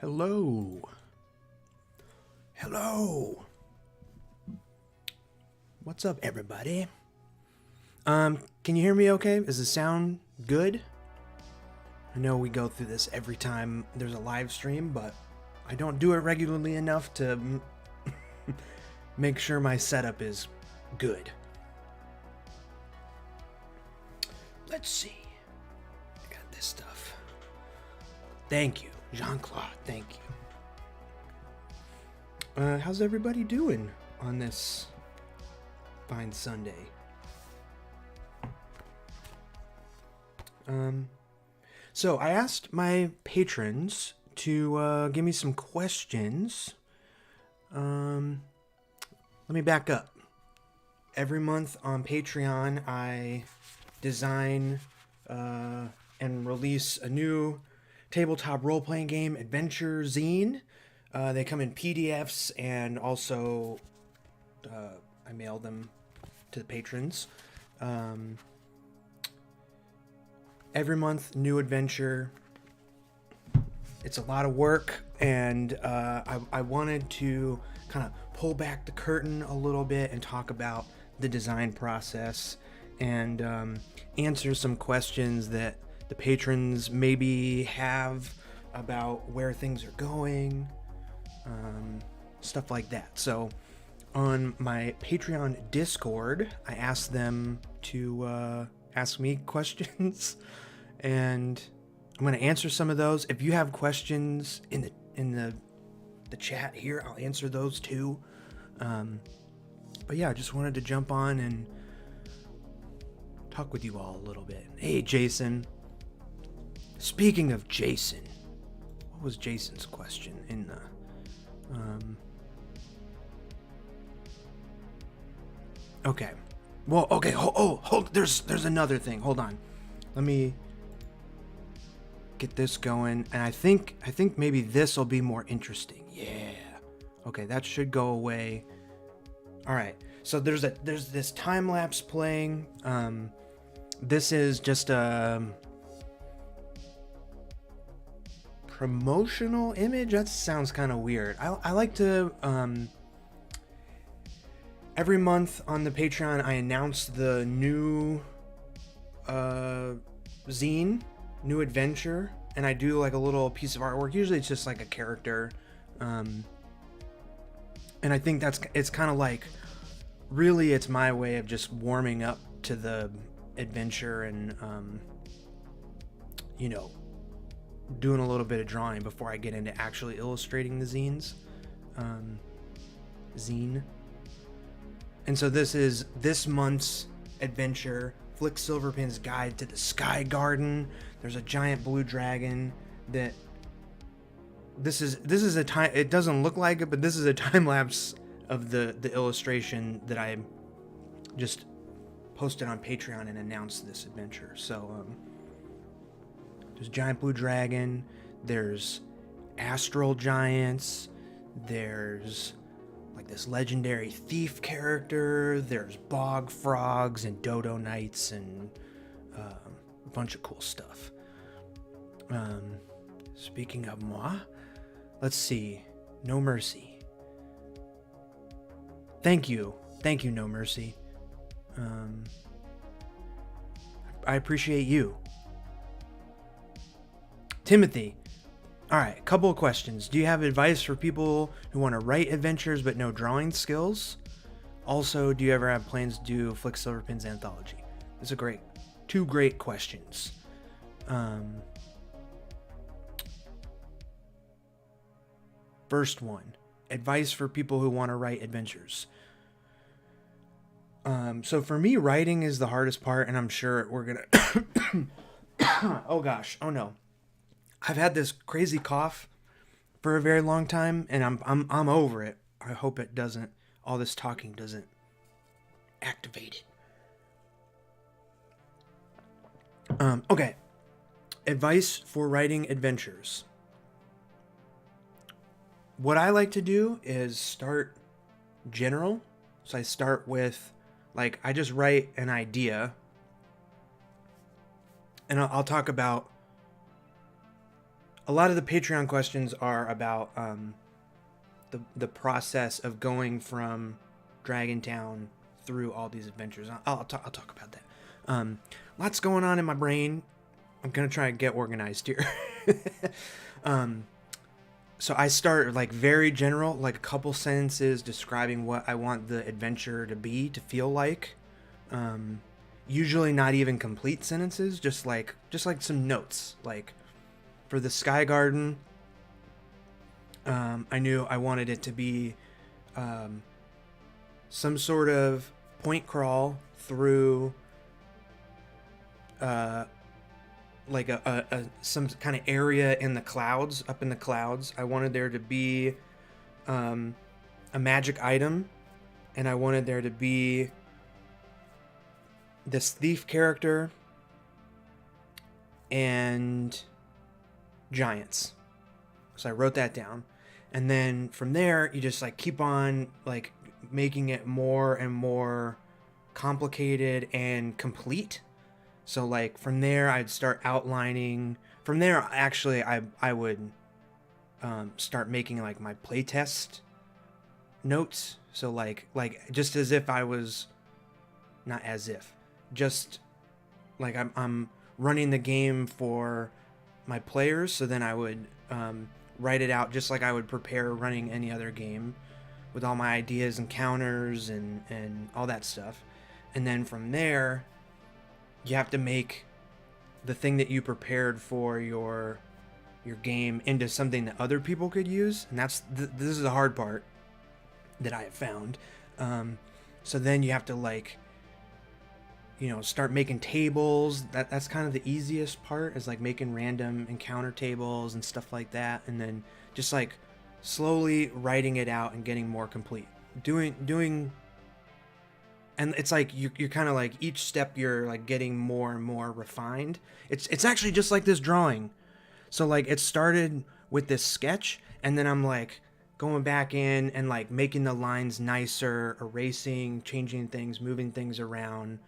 Hello. Hello. What's up, everybody? Can you hear me okay? Is the sound good? I know we go through this every time there's a live stream, but I don't do it regularly enough to make sure my setup is good. Let's see. I got this stuff. Thank you, Jean-Claude. Thank you. How's everybody doing on this fine Sunday? So I asked my patrons to give me some questions. Let me back up. Every month on Patreon, I design and release a new tabletop role-playing game adventure zine. They come in PDFs, and also I mail them to the patrons. Every month, new adventure. It's a lot of work, and I wanted to kind of pull back the curtain a little bit and talk about the design process and answer some questions that the patrons maybe have about where things are going, stuff like that. So on my Patreon Discord, I asked them to ask me questions, and I'm going to answer some of those. If you have questions in the chat here, I'll answer those too. But yeah, I just wanted to jump on and talk with you all a little bit. Hey, Jason. Speaking of Jason, what was Jason's question in the... Okay. Well, okay, hold, there's another thing. Hold on. Let me get this going, and I think maybe this will be more interesting. Yeah. Okay, that should go away. All right. So there's this time lapse playing. This is just a promotional image. That sounds kind of weird. I like to every month on the Patreon, I announce the new zine, new adventure, and I do like a little piece of artwork. Usually it's just like a character, and I think it's kind of like, really, it's my way of just warming up to the adventure and you know, doing a little bit of drawing before I get into actually illustrating the zines. Zine. And so this is this month's adventure, Flick Silverpin's Guide to the Sky Garden. There's a giant blue dragon that this is a time, it doesn't look like it, but this is a time lapse of the illustration that I just posted on Patreon and announced this adventure. So there's a giant blue dragon, there's astral giants, there's like this legendary thief character, there's bog frogs and dodo knights and a bunch of cool stuff. Speaking of moi, let's see. No Mercy. Thank you, No Mercy. I appreciate you. Timothy. All right, couple of questions. Do you have advice for people who want to write adventures but no drawing skills? Also, do you ever have plans to do Flick Silverpin's Anthology? These are two great questions. First one, advice for people who want to write adventures. So for me, writing is the hardest part, and I'm sure we're gonna oh gosh, oh no. I've had this crazy cough for a very long time, and I'm over it. I hope it doesn't, all this talking doesn't activate it. Okay. Advice for writing adventures. What I like to do is start general. So I start with, like, I just write an idea, and I'll talk about a lot of the Patreon questions are about the process of going from Dragontown through all these adventures. I'll talk about that. Lots going on in my brain. I'm gonna try and get organized here. So I start like very general, like a couple sentences describing what I want the adventure to be, to feel like. Usually not even complete sentences, just like some notes. Like for the Sky Garden, I knew I wanted it to be some sort of point crawl through like some kind of area in the clouds, up in the clouds. I wanted there to be a magic item, and I wanted there to be this thief character and giants. So I wrote that down, and then from there you just like keep on like making it more and more complicated and complete. So like from there I'd start outlining. From there actually I would start making like my playtest notes. So like just as if I was, not as if, just like I'm running the game for my players. So then I would write it out just like I would prepare running any other game, with all my ideas and counters and all that stuff. And then from there you have to make the thing that you prepared for your game into something that other people could use, and this is the hard part that I have found. So then you have to like, you know, start making tables. That's kind of the easiest part, is like making random encounter tables and stuff like that, and then just like slowly writing it out and getting more complete. Doing and it's like you're kind of like each step you're like getting more and more refined. It's actually just like this drawing. So like it started with this sketch, and then I'm like going back in and like making the lines nicer, erasing, changing things, moving things around,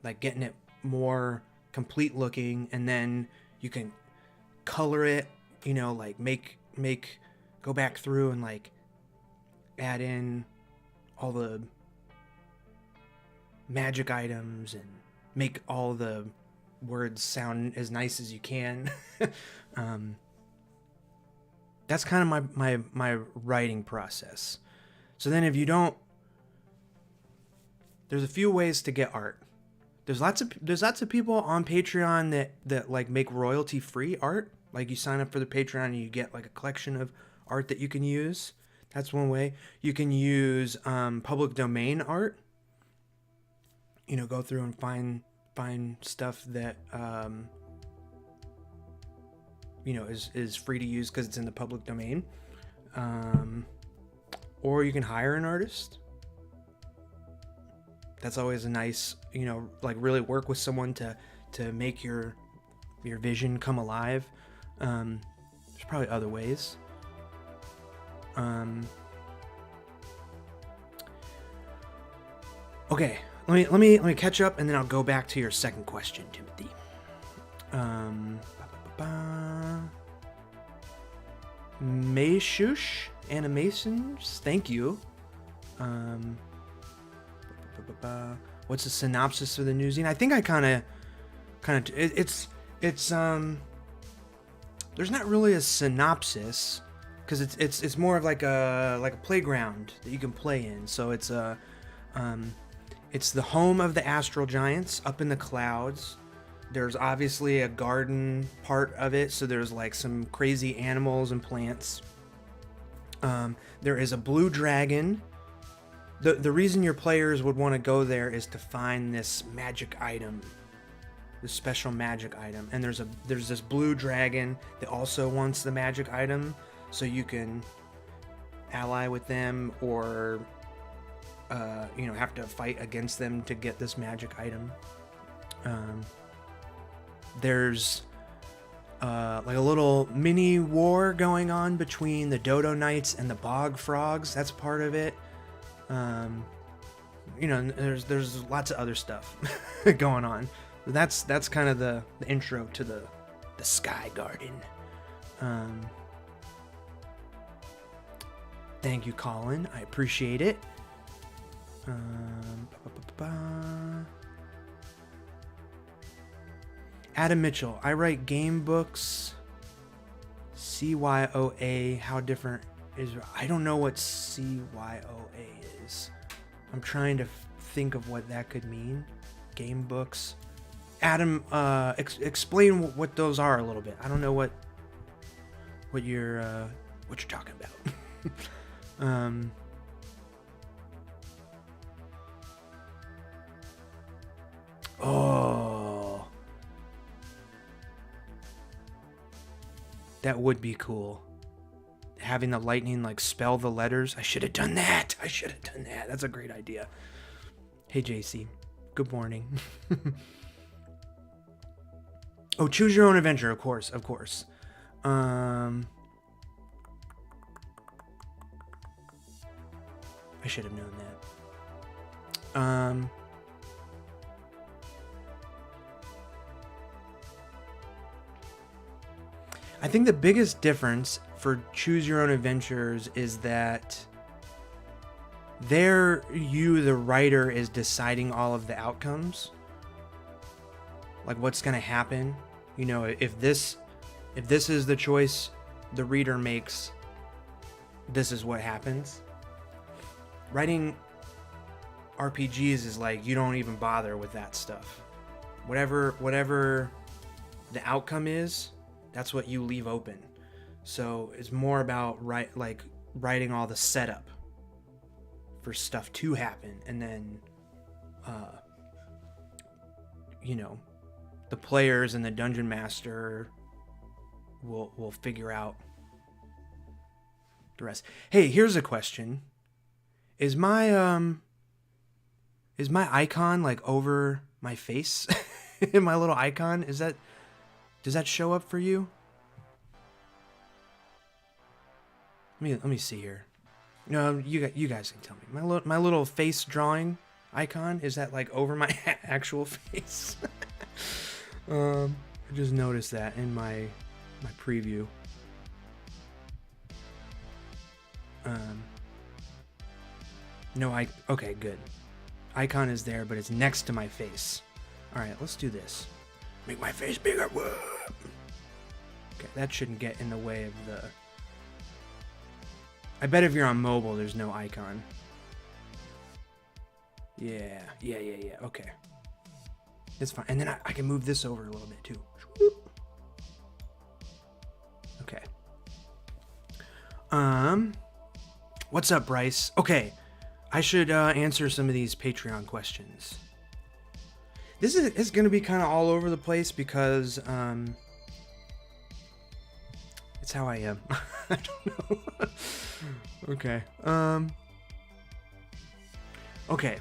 like getting it more complete looking. And then you can color it, you know, like go back through and like add in all the magic items and make all the words sound as nice as you can. That's kind of my writing process. So then if you don't, there's a few ways to get art. There's lots of people on Patreon that like make royalty free art. Like you sign up for the Patreon and you get like a collection of art that you can use. That's one way. You can use public domain art. You know, go through and find stuff that you know is free to use because it's in the public domain. Or you can hire an artist. That's always a nice, you know, like really work with someone to make your vision come alive. There's probably other ways. Okay, let me catch up, and then I'll go back to your second question, Timothy. Mayshush Animations, thank you. What's the synopsis of the new zine? I think I kind of it's there's not really a synopsis, because it's more of like a playground that you can play in. So it's the home of the astral giants up in the clouds. There's obviously a garden part of it, so there's like some crazy animals and plants. There is a blue dragon. The reason your players would want to go there is to find this magic item, this special magic item. And there's this blue dragon that also wants the magic item, so you can ally with them or you know, have to fight against them to get this magic item. There's like a little mini war going on between the Dodo Knights and the Bog Frogs. That's part of it. You know, there's lots of other stuff going on. That's kind of the intro to the Sky Garden. Thank you, Colin. I appreciate it. Adam Mitchell. I write game books. CYOA. How different is... I don't know what CYOA is. I'm trying to think of what that could mean. Game books. Adam, explain what those are a little bit. I don't know what you're talking about. Oh, that would be cool. Having the lightning like spell the letters. I should have done that. That's a great idea. Hey, JC. Good morning. Oh, choose your own adventure. Of course. I should have known that. I think the biggest difference for choose your own adventures is that there you, the writer, is deciding all of the outcomes. Like what's going to happen. You know, if this is the choice the reader makes, this is what happens. Writing RPGs is like you don't even bother with that stuff. Whatever the outcome is, that's what you leave open. So it's more about writing all the setup for stuff to happen, and then the players and the dungeon master will figure out the rest. Hey, here's a question. Is my icon like over my face? My little icon, does that show up for you? Let me see here. No, you guys can tell me. My little face drawing icon, is that like over my actual face? I just noticed that in my preview. No, okay, good. Icon is there, but it's next to my face. All right, let's do this. Make my face bigger. Whoa. Okay, that shouldn't get in the way of the... I bet if you're on mobile, there's no icon. Yeah. Okay. It's fine. And then I can move this over a little bit too. Okay. What's up, Bryce? Okay. I should answer some of these Patreon questions. This is going to be kind of all over the place because it's how I am. I don't know. Okay. Okay.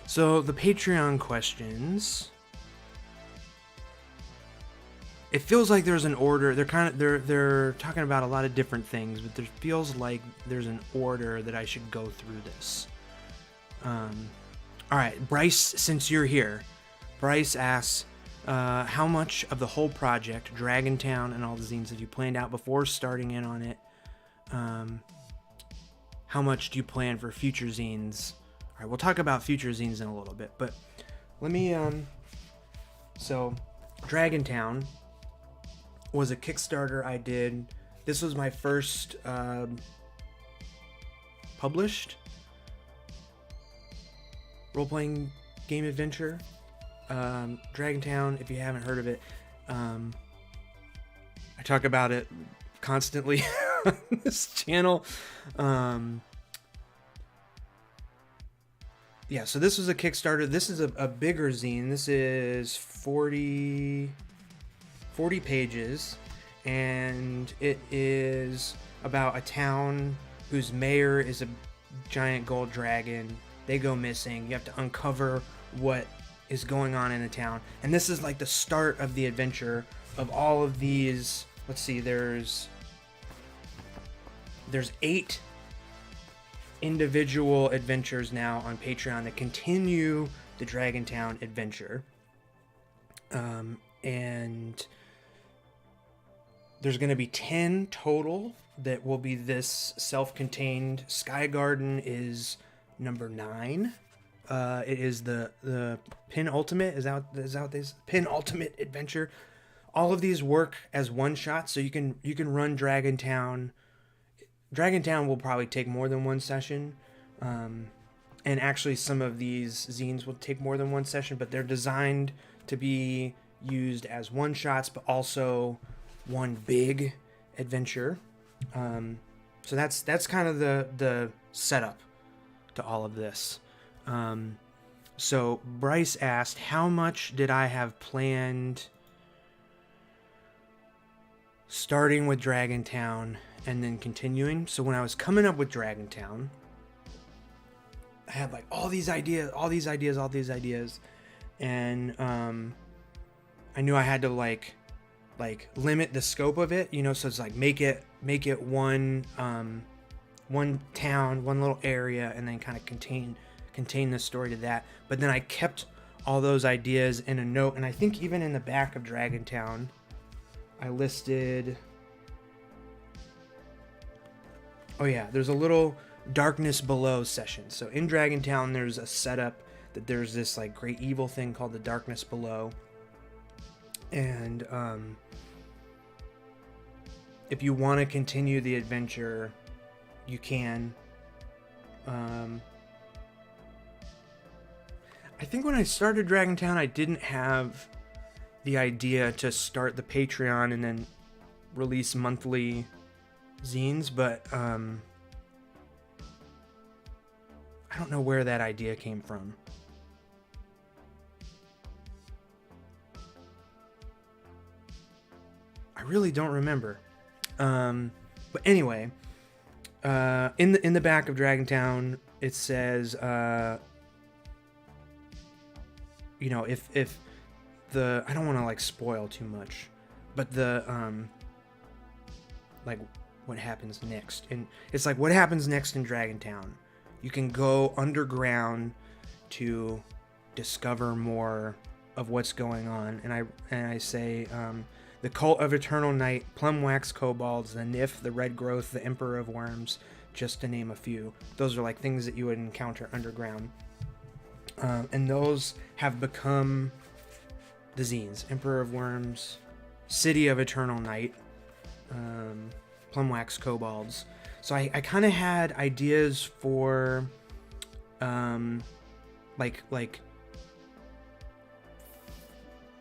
So the Patreon questions. It feels like there's an order. They're talking about a lot of different things, but there feels like there's an order that I should go through this. All right, Bryce, since you're here, Bryce asks, how much of the whole project, Dragontown and all the zines, have you planned out before starting in on it? How much do you plan for future zines? All right, we'll talk about future zines in a little bit, but let me, so Dragontown was a Kickstarter I did. This was my first published role-playing game adventure. Dragontown, if you haven't heard of it, I talk about it constantly on this channel. Yeah, so this was a Kickstarter. This is a bigger zine. This is 40 pages, and it is about a town whose mayor is a giant gold dragon. They go missing. You have to uncover what is going on in the town, and this is like the start of the adventure of all of these. Let's see, there's 8 individual adventures now on Patreon that continue the Dragontown adventure. and there's going to be 10 total that will be this self-contained. Sky Garden is number 9. It is the penultimate. Is that this penultimate adventure? All of these work as one shot, so you can run Dragontown. Dragontown will probably take more than one session, and actually some of these zines will take more than one session, but they're designed to be used as one shots, but also one big adventure. So that's kind of the setup to all of this. So Bryce asked, how much did I have planned starting with Dragontown and then continuing? So when I was coming up with Dragontown, I had like all these ideas, and I knew I had to like limit the scope of it, so it's like make it one town, one little area, and then kind of contain the story to that. But then I kept all those ideas in a note, and I think even in the back of Dragontown I listed, there's a little Darkness Below session. So in Dragontown there's a setup that there's this like great evil thing called the Darkness Below, and if you want to continue the adventure, you can. I think when I started Dragontown, I didn't have the idea to start the Patreon and then release monthly zines, but I don't know where that idea came from. I really don't remember. But anyway, in the back of Dragontown, it says, if the, I don't want to like spoil too much, but the like what happens next, and it's like what happens next in Dragontown. You can go underground to discover more of what's going on, and I say the Cult of Eternal Night, Plumwax Kobolds, the Nif, the Red Growth, the Emperor of Worms, just to name a few. Those are like things that you would encounter underground. And those have become the zines. Emperor of Worms, City of Eternal Night, Plumwax Kobolds. So I kind of had ideas for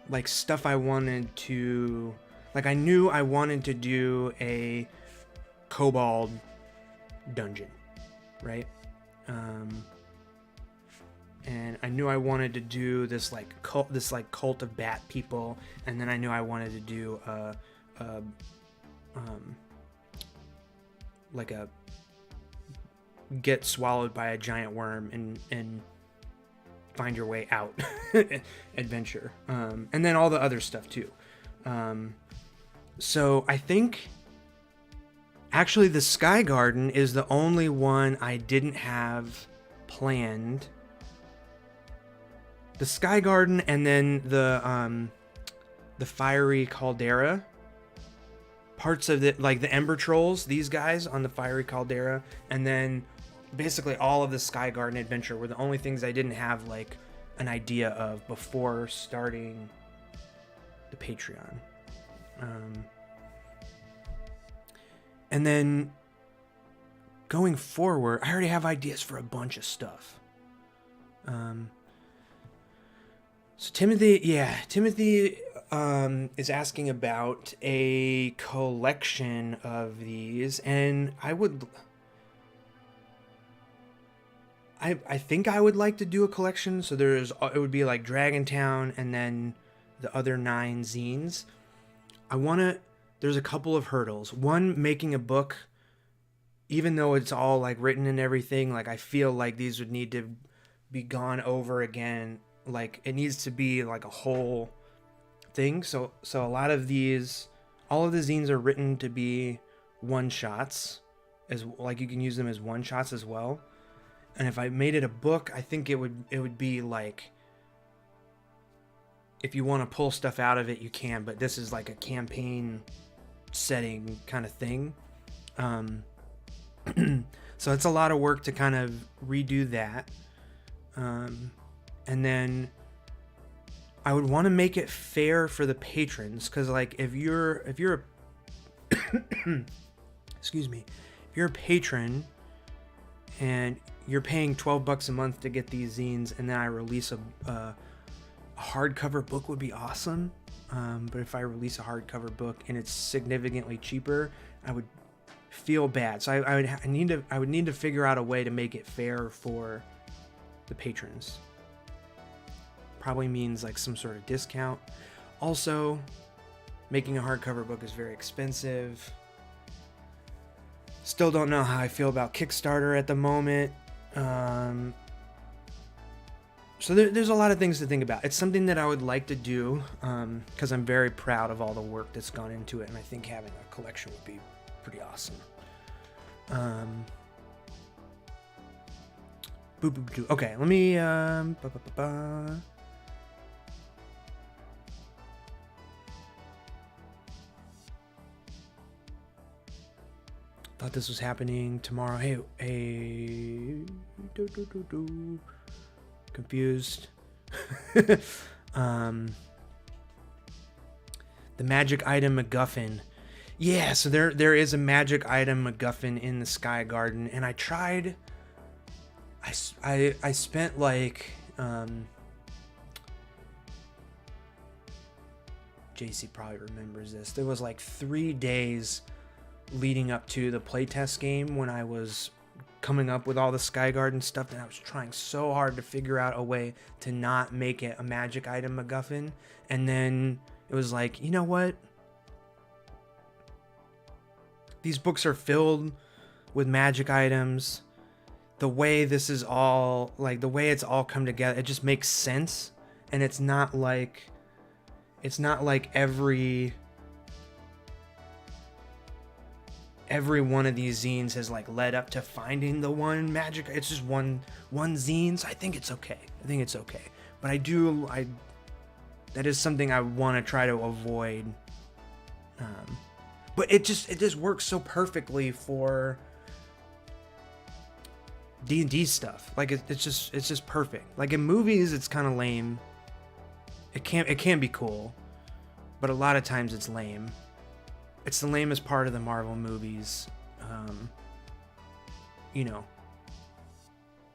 like stuff I wanted to, like I knew I wanted to do a Kobold dungeon, right? And I knew I wanted to do this like cult of bat people, and then I knew I wanted to do like a get swallowed by a giant worm and find your way out adventure, and then all the other stuff too. So I think actually the Sky Garden is the only one I didn't have planned. The Sky Garden, and then the Fiery Caldera, parts of it, like the Ember Trolls, these guys on the Fiery Caldera, and then basically all of the Sky Garden adventure were the only things I didn't have like an idea of before starting the Patreon. And then going forward, I already have ideas for a bunch of stuff. So Timothy is asking about a collection of these, and I think I would like to do a collection. So it would be like Dragontown and then the other 9 zines. There's a couple of hurdles. One, making a book, even though it's all like written and everything, like I feel like these would need to be gone over again. Like it needs to be like a whole thing. So a lot of these, all of the zines are written to be one shots, as like you can use them as one shots as well. And if I made it a book, I think it would be like if you want to pull stuff out of it, you can, but this is like a campaign setting kind of thing. So it's a lot of work to kind of redo that. And then I would want to make it fair for the patrons, because like if you're excuse me, if you're a patron and you're paying $12 a month to get these zines, and then I release a hardcover book would be awesome. But if I release a hardcover book and it's significantly cheaper, I would feel bad. So I would need to figure out a way to make it fair for the patrons. Probably means like some sort of discount. Also, making a hardcover book is very expensive. Still don't know how I feel about Kickstarter at the moment. So there's a lot of things to think about. It's something that I would like to do, because I'm very proud of all the work that's gone into it, and I think having a collection would be pretty awesome. Okay, let me thought this was happening tomorrow. Hey, confused. The magic item MacGuffin. Yeah, so there is a magic item MacGuffin in the Sky Garden, and I tried. I spent like JC probably remembers this. There was like 3 days leading up to the playtest game when I was coming up with all the Sky Garden stuff, and I was trying so hard to figure out a way to not make it a magic item MacGuffin. And then it was like, you know what? These books are filled with magic items. The way this is all, like the way it's all come together, it just makes sense. And it's not like every one of these zines has like led up to finding the one magic. It's just one zine, so I think it's okay. But that is something I want to try to avoid. But it just works so perfectly for D&D stuff. Like it's just perfect. Like in movies, it's kind of lame. It can be cool, but a lot of times it's lame. It's the lamest part of the Marvel movies. You know.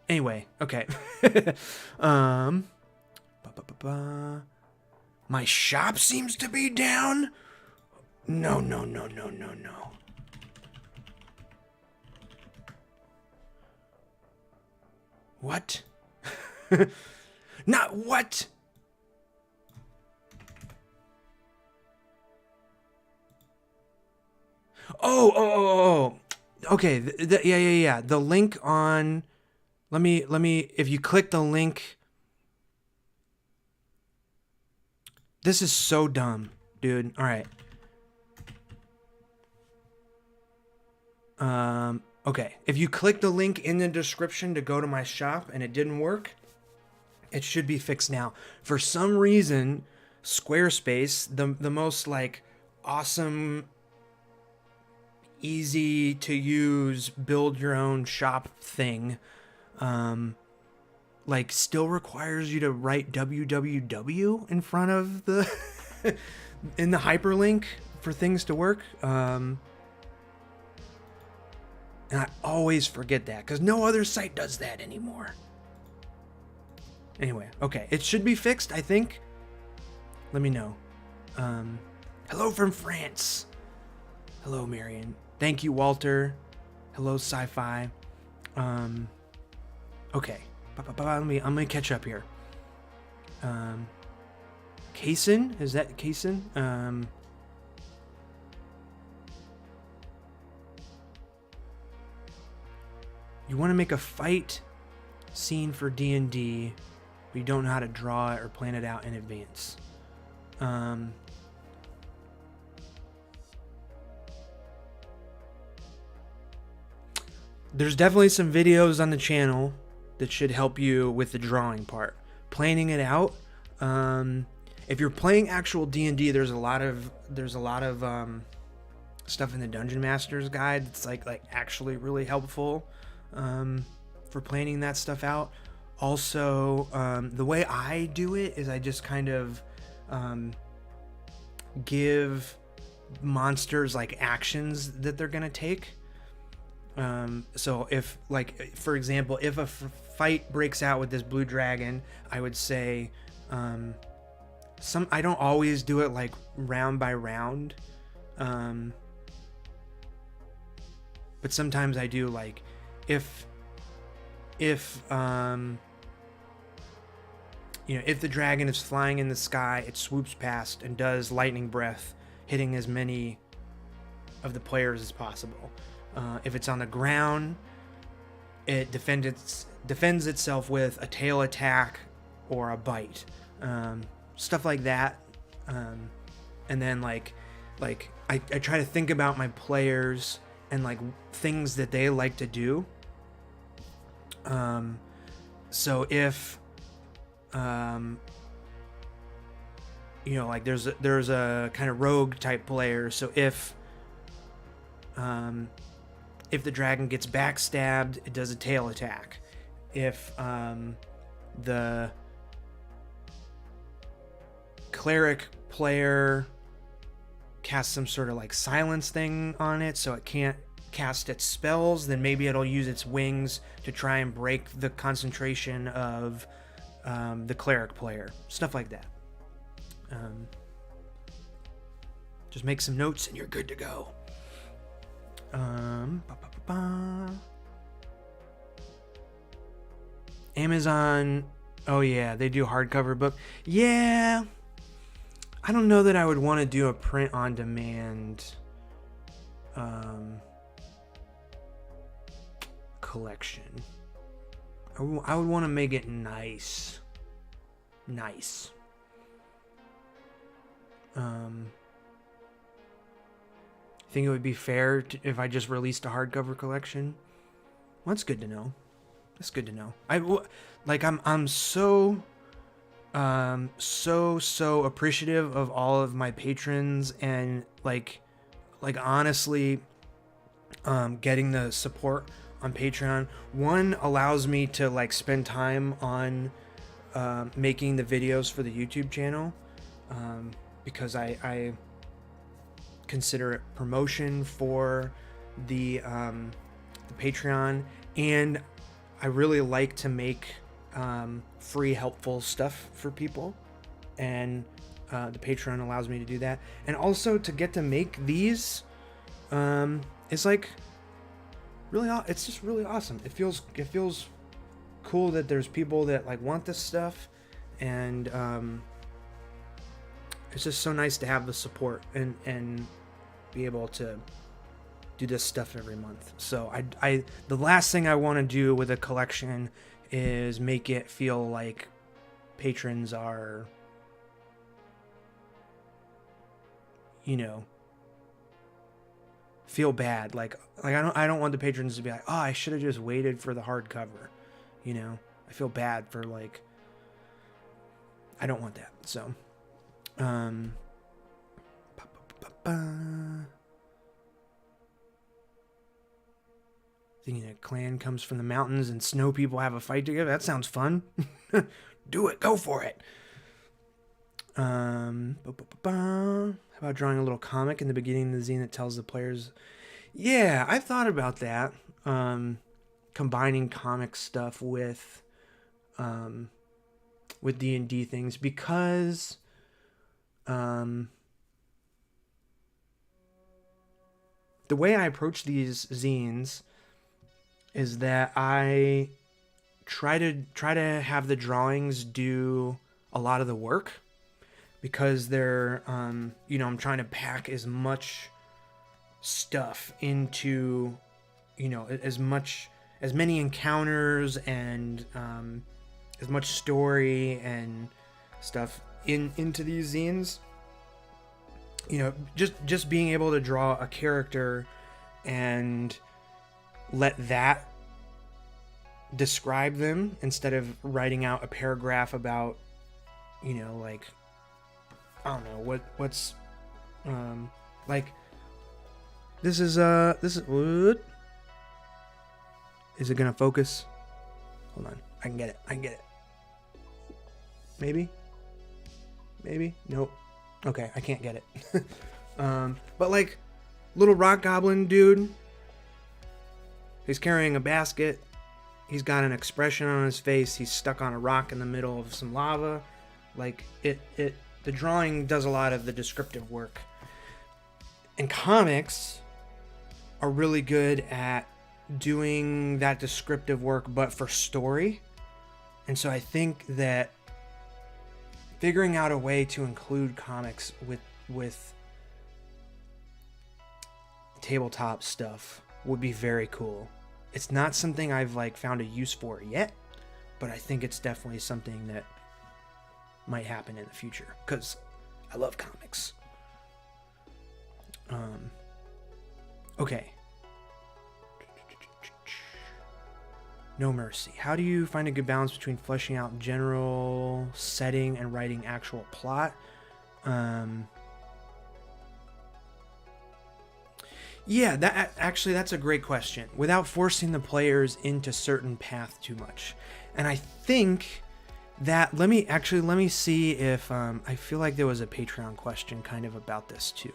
Anyway, okay. My shop seems to be down. No. What? Not what? Oh. Okay. Yeah. The link on. Let me. If you click the link. This is so dumb, dude. All right. Okay. If you click the link in the description to go to my shop and it didn't work, it should be fixed now. For some reason, Squarespace, the most like awesome, easy to use, build your own shop thing, like still requires you to write www in front of the in the hyperlink for things to work. And I always forget that because no other site does that anymore. Anyway, okay, it should be fixed, I think. Let me know. Hello from France. Hello, Marion. Thank you, Walter. Hello, Sci-Fi. Okay. I'm gonna catch up here. Kaysen? Is that Kaysen? You want to make a fight scene for D&D, but you don't know how to draw it or plan it out in advance. There's definitely some videos on the channel that should help you with the drawing part. Planning it out, if you're playing actual D&D, there's a lot of stuff in the Dungeon Master's Guide that's like actually really helpful for planning that stuff out. Also, the way I do it is I just kind of give monsters like actions that they're gonna take. So if, like, for example, if a fight breaks out with this blue dragon, I would say I don't always do it like round by round, but sometimes I do, like, if if the dragon is flying in the sky, it swoops past and does lightning breath, hitting as many of the players as possible. If it's on the ground, it defends itself with a tail attack or a bite, stuff like that. And then like I try to think about my players and like things that they like to do. So if like there's a kind of rogue type player, so if the dragon gets backstabbed, it does a tail attack. If the cleric player casts some sort of like silence thing on it so it can't cast its spells, then maybe it'll use its wings to try and break the concentration of the cleric player. Stuff like that. Just make some notes and you're good to go. Amazon, oh yeah, they do hardcover book. Yeah, I don't know that I would want to do a print on demand collection. I would want to make it nice. Think it would be fair if I just released a hardcover collection? Well, that's good to know. That's good to know. I'm so appreciative of all of my patrons, and like honestly, getting the support on Patreon, one, allows me to like spend time on making the videos for the YouTube channel, because I consider it promotion for the Patreon, and I really like to make free helpful stuff for people, and the Patreon allows me to do that. And also to get to make these is like really, it's just really awesome. It feels cool that there's people that like want this stuff, and it's just so nice to have the support and be able to do this stuff every month. So I the last thing I want to do with a collection is make it feel like patrons are, feel bad. Like I don't want the patrons to be like, oh, I should have just waited for the hardcover. I feel bad for like, I don't want that. So thinking a clan comes from the mountains and snow people have a fight together. That sounds fun. Do it. Go for it. How about drawing a little comic in the beginning of the zine that tells the players? Yeah, I thought about that. Combining comic stuff with D&D things, because the way I approach these zines is that I try to have the drawings do a lot of the work, because they're I'm trying to pack as much stuff into as many encounters and as much story and stuff into these zines. Just being able to draw a character and let that describe them, instead of writing out a paragraph about like I don't know what's like. This is what? Is it gonna focus? Hold on, I can get it. Maybe. Nope. Okay, I can't get it. But like, little rock goblin dude. He's carrying a basket. He's got an expression on his face. He's stuck on a rock in the middle of some lava. Like the drawing does a lot of the descriptive work. And comics are really good at doing that descriptive work, but for story. And so I think that figuring out a way to include comics with tabletop stuff would be very cool. It's not something I've like found a use for yet, but I think it's definitely something that might happen in the future because I love comics. Okay. No Mercy. How do you find a good balance between fleshing out general setting and writing actual plot? Yeah, that's a great question. Without forcing the players into certain path too much. And I think that let me see if I feel like there was a Patreon question kind of about this too.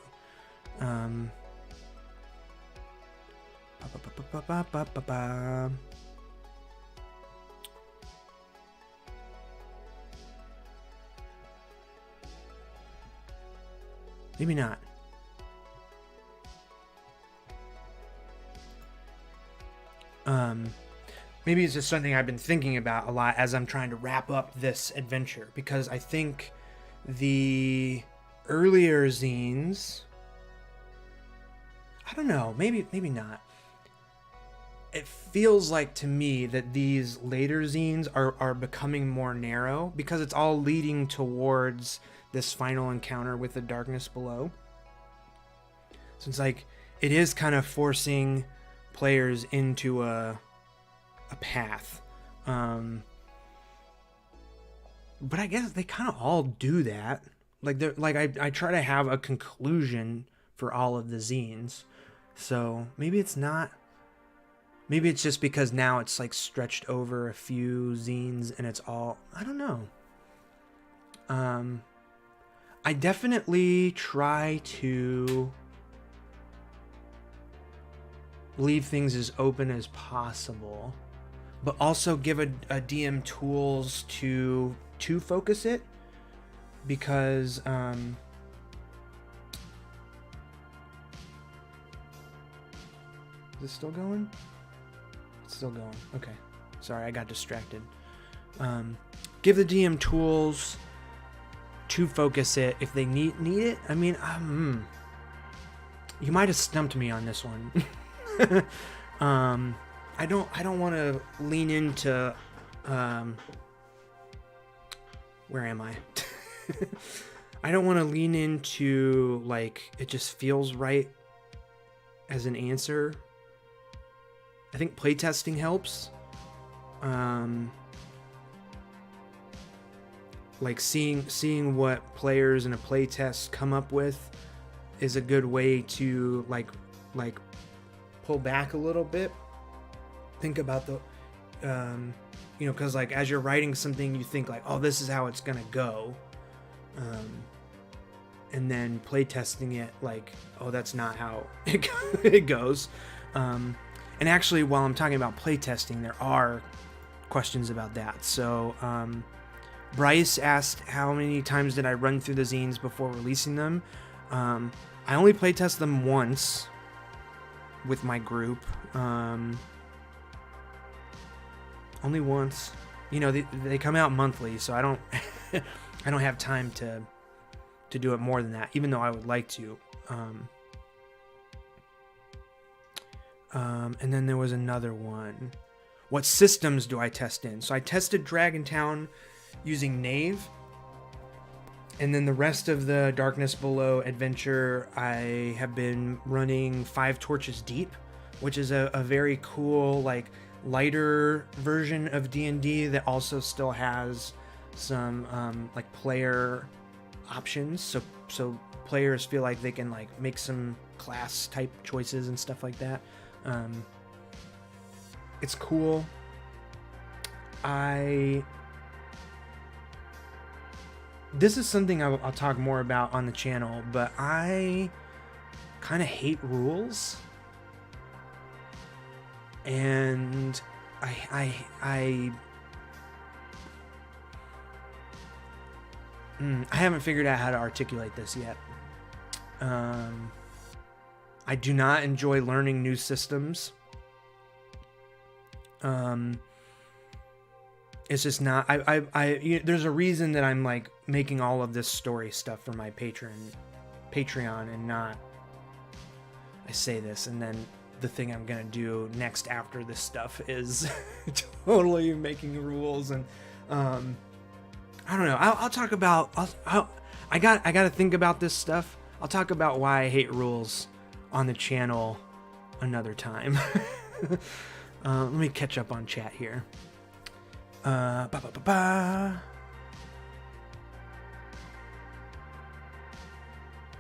Maybe not. Maybe it's just something I've been thinking about a lot as I'm trying to wrap up this adventure, because I think the earlier zines, I don't know, maybe not. It feels like to me that these later zines are becoming more narrow because it's all leading towards this final encounter with the darkness below. So it's like it is kind of forcing players into a path. But I guess they kind of all do that. I try to have a conclusion for all of the zines. So maybe it's not. Maybe it's just because now it's like stretched over a few zines and it's all, I don't know. I definitely try to leave things as open as possible, but also give a DM tools to focus it, because is this still going? It's still going. Okay. Sorry, I got distracted. Give the DM tools to focus it if they need it. I mean, you might have stumped me on this one. I don't want to lean into where am I? I don't want to lean into like it just feels right as an answer. I think playtesting helps. Like seeing what players in a playtest come up with is a good way to like pull back a little bit. Think about the because like as you're writing something you think like, oh, this is how it's gonna go, and then playtesting it like, oh, that's not how it goes. And actually, while I'm talking about playtesting, there are questions about that. So Bryce asked how many times did I run through the zines before releasing them. I only playtest them once with my group. Only once. They come out monthly, so I don't I don't have time to do it more than that, even though I would like to. And then there was another one. What systems do I test in? So I tested Dragontown using Knave. And then the rest of the Darkness Below adventure, I have been running 5 Torches Deep, which is a very cool, like, lighter version of D&D that also still has some, like, player options, so players feel like they can like make some class type choices and stuff like that. It's cool. This is something I'll talk more about on the channel, but I kind of hate rules, and I haven't figured out how to articulate this yet. I do not enjoy learning new systems. It's just not. There's a reason that I'm like making all of this story stuff for my Patreon, and not. I say this, and then the thing I'm gonna do next after this stuff is totally making rules, and I don't know. I'll talk about. I got to think about this stuff. I'll talk about why I hate rules on the channel another time. Let me catch up on chat here.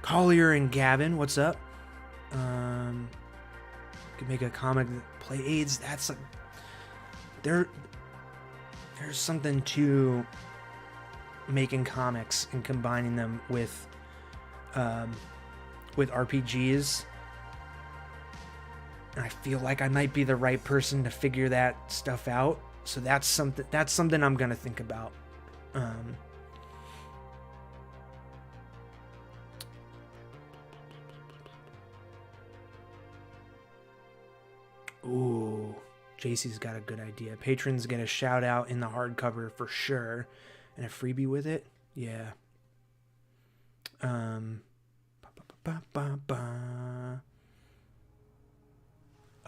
Collier and Gavin, what's up? Could make a comic play aids. That's there's something to making comics and combining them with RPGs. And I feel like I might be the right person to figure that stuff out. So that's something I'm gonna think about. Ooh, JC's got a good idea. Patrons get a shout out in the hardcover for sure, and a freebie with it. Yeah.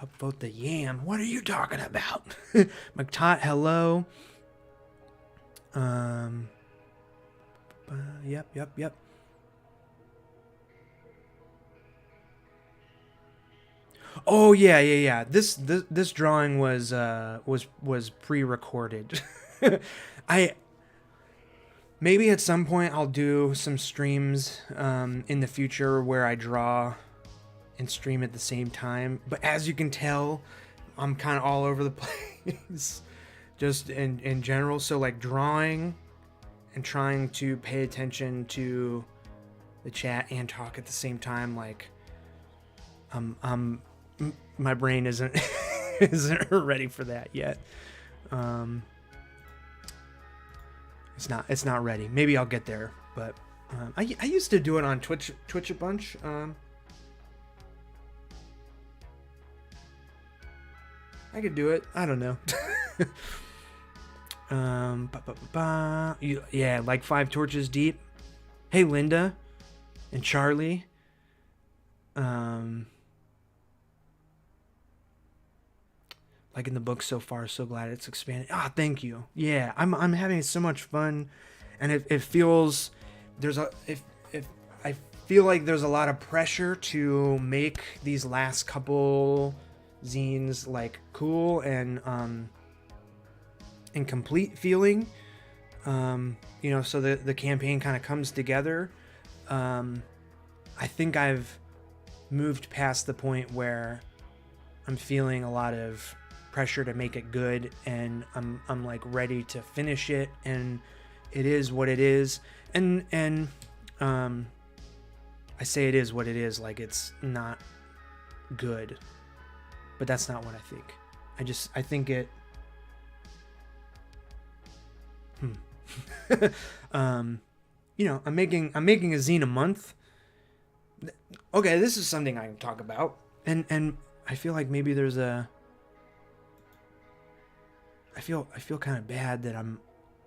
Upvote the yam. What are you talking about? McTot, hello. Yep. Oh yeah. This drawing was pre-recorded. Maybe at some point I'll do some streams in the future where I draw and stream at the same time, but as you can tell, I'm kind of all over the place just in general. So like drawing and trying to pay attention to the chat and talk at the same time, like my brain isn't ready for that yet. It's not ready. Maybe I'll get there, but I used to do it on Twitch a bunch. I could do it. I don't know. Yeah, like 5 torches deep. Hey, Linda and Charlie. Liking the book so far. So glad it's expanded. Thank you. Yeah, I'm having so much fun, and it feels I feel like there's a lot of pressure to make these last couple zines like cool and complete feeling, so the campaign kind of comes together. I think I've moved past the point where I'm feeling a lot of pressure to make it good, and I'm like ready to finish it, and it is what it is, and I say it is what it is, like it's not good. But that's not what I think. I think it. I'm making a zine a month. Okay, this is something I can talk about, and I feel like maybe there's a. I feel kind of bad that I'm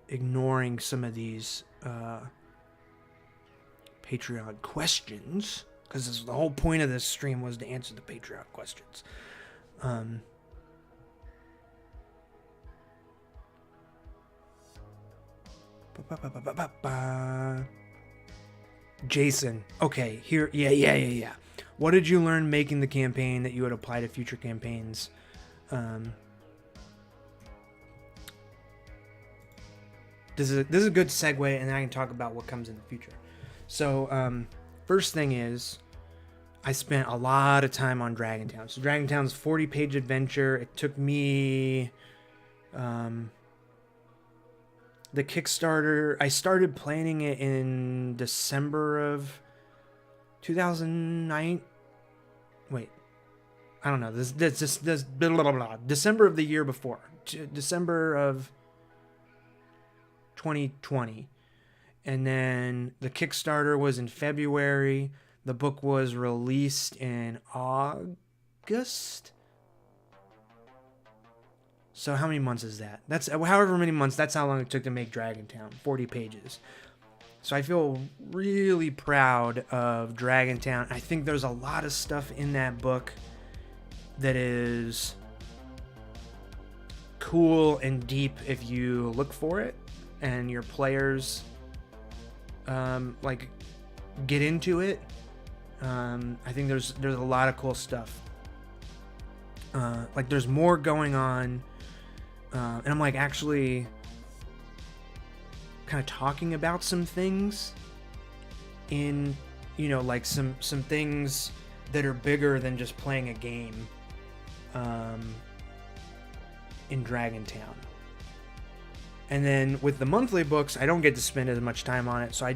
ignoring some of these Patreon questions, because the whole point of this stream was to answer the Patreon questions. Jason, okay, here, yeah. What did you learn making the campaign that you would apply to future campaigns? This is a good segue, and then I can talk about what comes in the future. So, first thing is, I spent a lot of time on Dragontown. So Dragontown's 40-page adventure. It took me, the Kickstarter, I started planning it in December of 2009. Wait, I don't know. This blah, blah, blah. December of the year before. December of 2020. And then the Kickstarter was in February. The book was released in August. So how many months is that? That's however many months. That's how long it took to make Dragontown. 40 pages. So I feel really proud of Dragontown. I think there's a lot of stuff in that book that is cool and deep if you look for it and your players like get into it. I think there's a lot of cool stuff. Like there's more going on, and I'm like actually kind of talking about some things in, you know, like some things that are bigger than just playing a game in Dragontown. And then with the monthly books, I don't get to spend as much time on it, so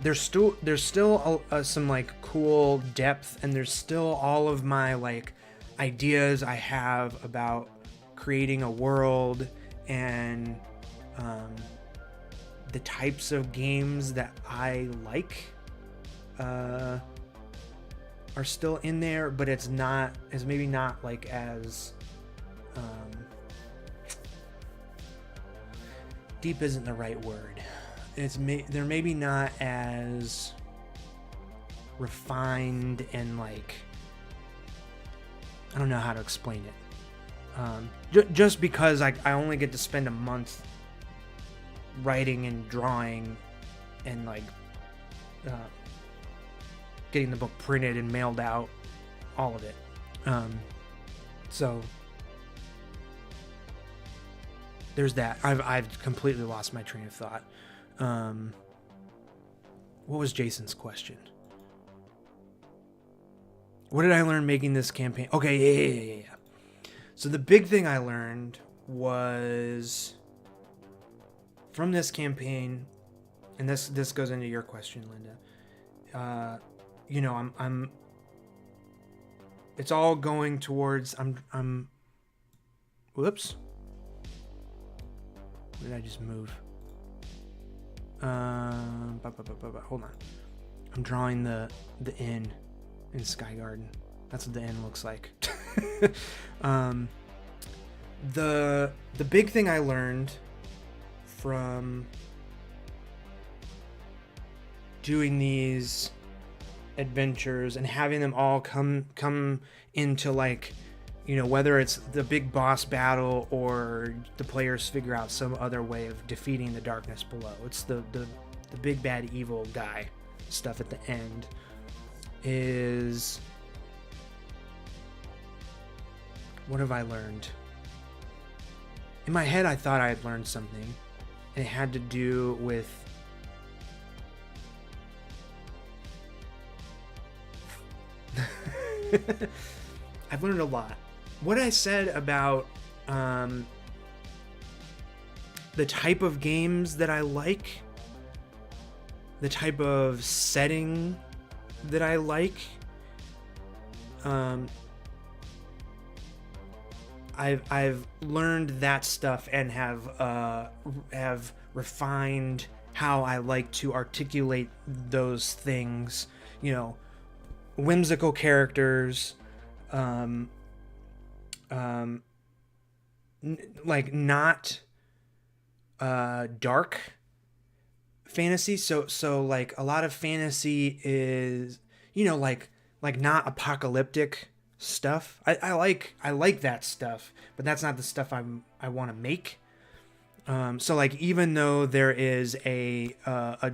there's still some like cool depth, and there's still all of my like ideas I have about creating a world and the types of games that I like are still in there, but it's maybe not like as deep isn't the right word. They're maybe not as refined and like, I don't know how to explain it. Just because I only get to spend a month writing and drawing and like getting the book printed and mailed out, all of it. So there's that. I've completely lost my train of thought. What was Jason's question? What did I learn making this campaign? Okay, yeah. So the big thing I learned was from this campaign, and this goes into your question, Linda. You know, I'm it's all going towards whoops. Where did I just move? Hold on. I'm drawing the inn in Sky Garden. That's what the inn looks like. The big thing I learned from doing these adventures and having them all come into, like, you know, whether it's the big boss battle or the players figure out some other way of defeating the darkness below. It's the big bad evil guy stuff at the end is, what have I learned? In my head, I thought I had learned something, and it had to do with I've learned a lot. What I said about the type of games that I like, the type of setting that I like, I've learned that stuff and have refined how I like to articulate those things. You know, whimsical characters, like not dark fantasy. So like a lot of fantasy is, you know, like not apocalyptic stuff. I like that stuff, but that's not the stuff I want to make. So like, even though there is a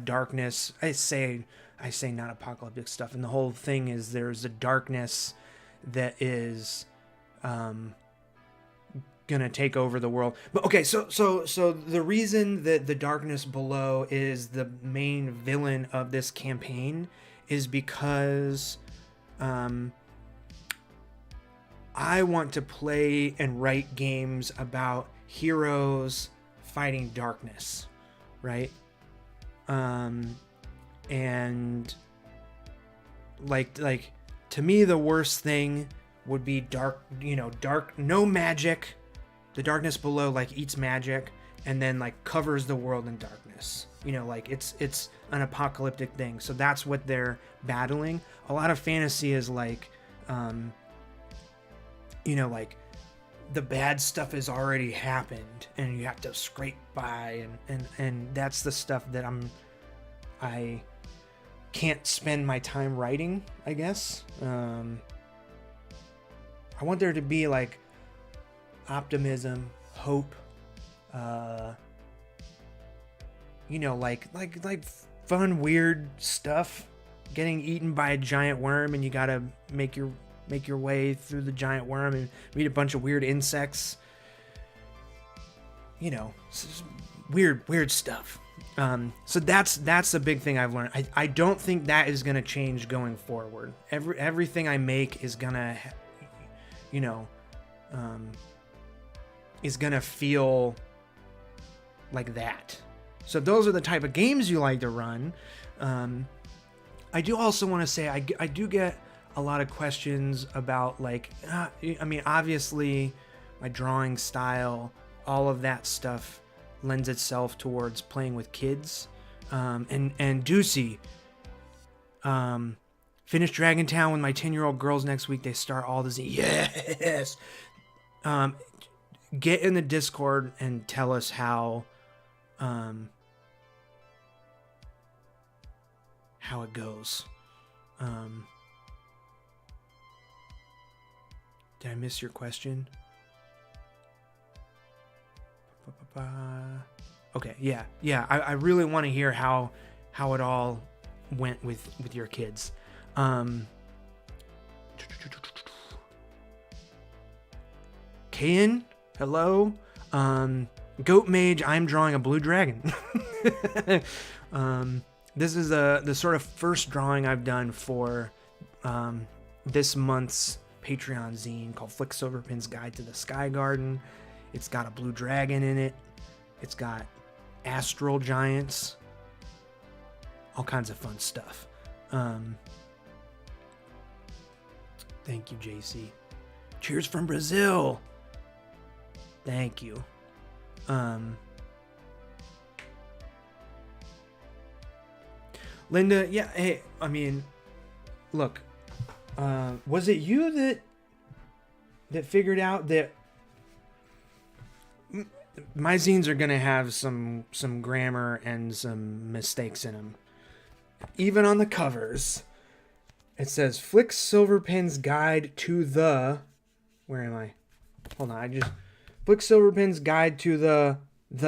darkness, I say not apocalyptic stuff, and the whole thing is there's a darkness that is gonna take over the world. But okay, so the reason that the darkness below is the main villain of this campaign is because I want to play and write games about heroes fighting darkness, right? And like to me, the worst thing would be dark, no magic. The darkness below like eats magic and then like covers the world in darkness. Like it's an apocalyptic thing. So that's what they're battling. A lot of fantasy is like, like the bad stuff has already happened and you have to scrape by and that's the stuff that I can't spend my time writing, I guess. I want there to be like optimism, hope, like fun, weird stuff, getting eaten by a giant worm and you gotta make your way through the giant worm and meet a bunch of weird insects. Weird stuff. So that's the big thing I've learned. I don't think that is gonna change going forward. Everything I make is gonna, is gonna feel like that. So those are the type of games you like to run. I do also want to say I do get a lot of questions about like, obviously my drawing style, all of that stuff lends itself towards playing with kids. And Deucey, finish Dragontown with my 10-year-old girls next week. They start all the Zine. Yes. Get in the Discord and tell us how it goes. Did I miss your question? Okay, yeah. I really want to hear how it all went with your kids. Kayan, hello. Goat Mage, I'm drawing a blue dragon. This is the sort of first drawing I've done for this month's Patreon zine called Flick Silverpin's Guide to the Sky Garden. It's got a blue dragon in it. It's got astral giants. All kinds of fun stuff. Thank you, JC. Cheers from Brazil. Thank you. Linda, yeah, hey, look, was it you that figured out that my zines are gonna have some grammar and some mistakes in them? Even on the covers, it says Flick Silverpin's Guide to the... Where am I? Hold on, Flick Silverpin's Guide to the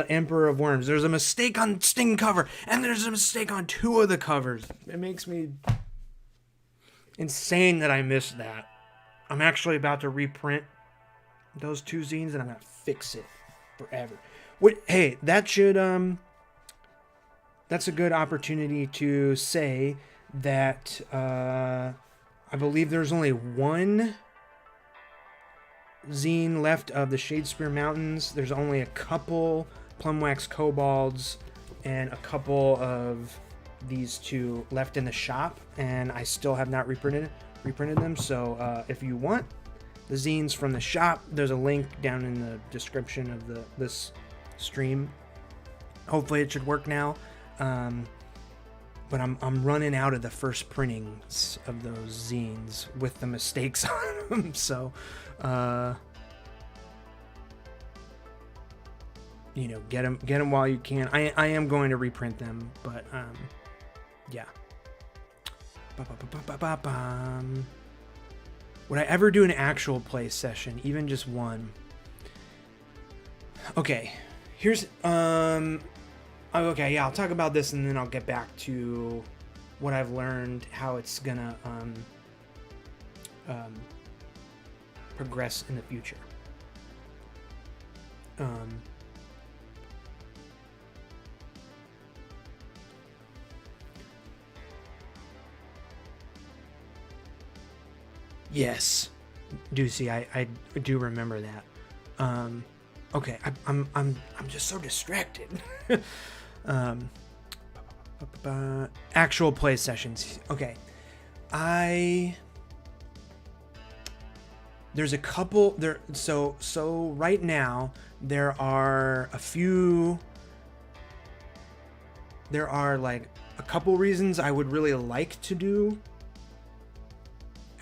Emperor of Worms. There's a mistake on Sting cover, and there's a mistake on 2 of the covers. It makes me insane that I missed that. I'm actually about to reprint those 2 zines, and I'm gonna fix it forever. Hey, that should that's a good opportunity to say that I believe there's only 1 zine left of the Shadespeare Mountains. There's only a couple Plumwax Kobolds and a couple of these 2 left in the shop, and I still have not reprinted them. So if you want the zines from the shop, there's a link down in the description of this stream. Hopefully it should work now. But I'm running out of the first printings of those zines with the mistakes on them. So, get them while you can. I am going to reprint them, but yeah. Would I ever do an actual play session, even just one? Okay, here's okay, yeah, I'll talk about this and then I'll get back to what I've learned, how it's gonna progress in the future. Yes, Deucey, I do remember that. Okay, I'm just so distracted. um, Actual play sessions. Okay, there's a couple there. So right now there are like a couple reasons I would really like to do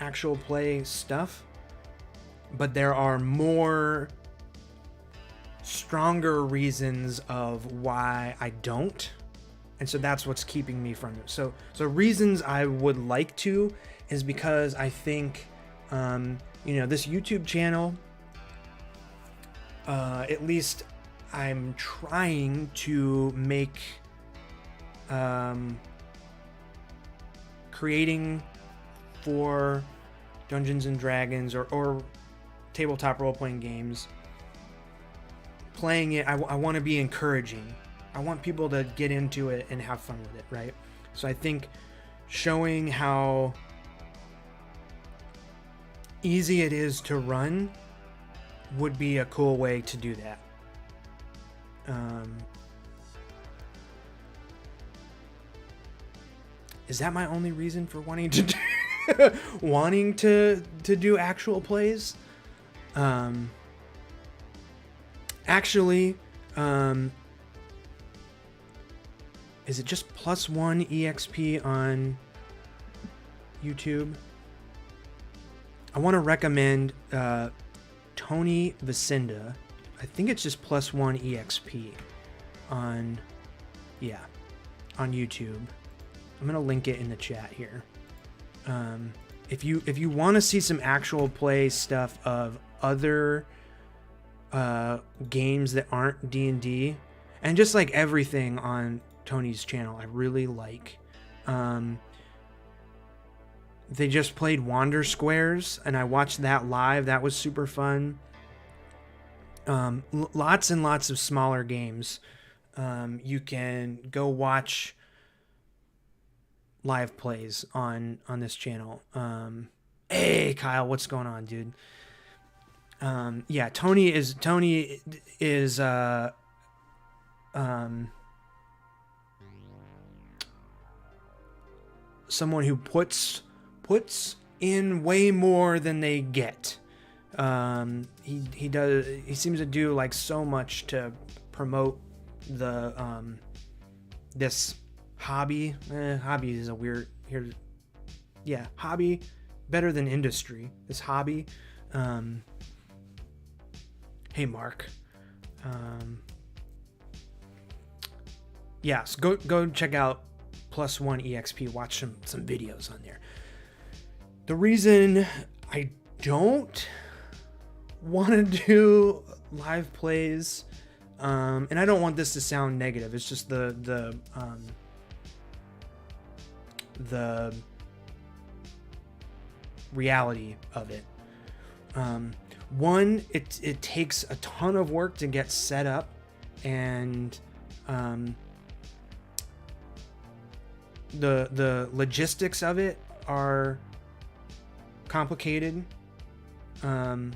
actual play stuff, but there are more stronger reasons of why I don't, and so that's what's keeping me from it. So reasons I would like to is because I think this YouTube channel, at least I'm trying to make creating for Dungeons and Dragons or tabletop role-playing games, playing it, I want to be encouraging. I want people to get into it and have fun with it, right? So I think showing how easy it is to run would be a cool way to do that. Is that my only reason for wanting to do actual plays? Actually, is it just +1 EXP on YouTube? I want to recommend Tony Vicinda. I think it's just +1 EXP on YouTube. I'm gonna link it in the chat here. If you want to see some actual play stuff of other games that aren't D&D, and just like everything on Tony's channel, I really like. They just played Wander Squares, and I watched that live. That was super fun. Lots and lots of smaller games. You can go watch live plays on this channel. Hey Kyle, what's going on, dude? Tony is someone who puts in way more than they get. He seems to do like so much to promote the this hobby. Hobby is a weird here. Yeah, hobby better than industry. This hobby. Hey Mark. Yes, go check out +1 EXP. Watch some videos on there. The reason I don't want to do live plays, and I don't want this to sound negative. It's just the reality of it. One, it takes a ton of work to get set up, and the logistics of it are complicated. And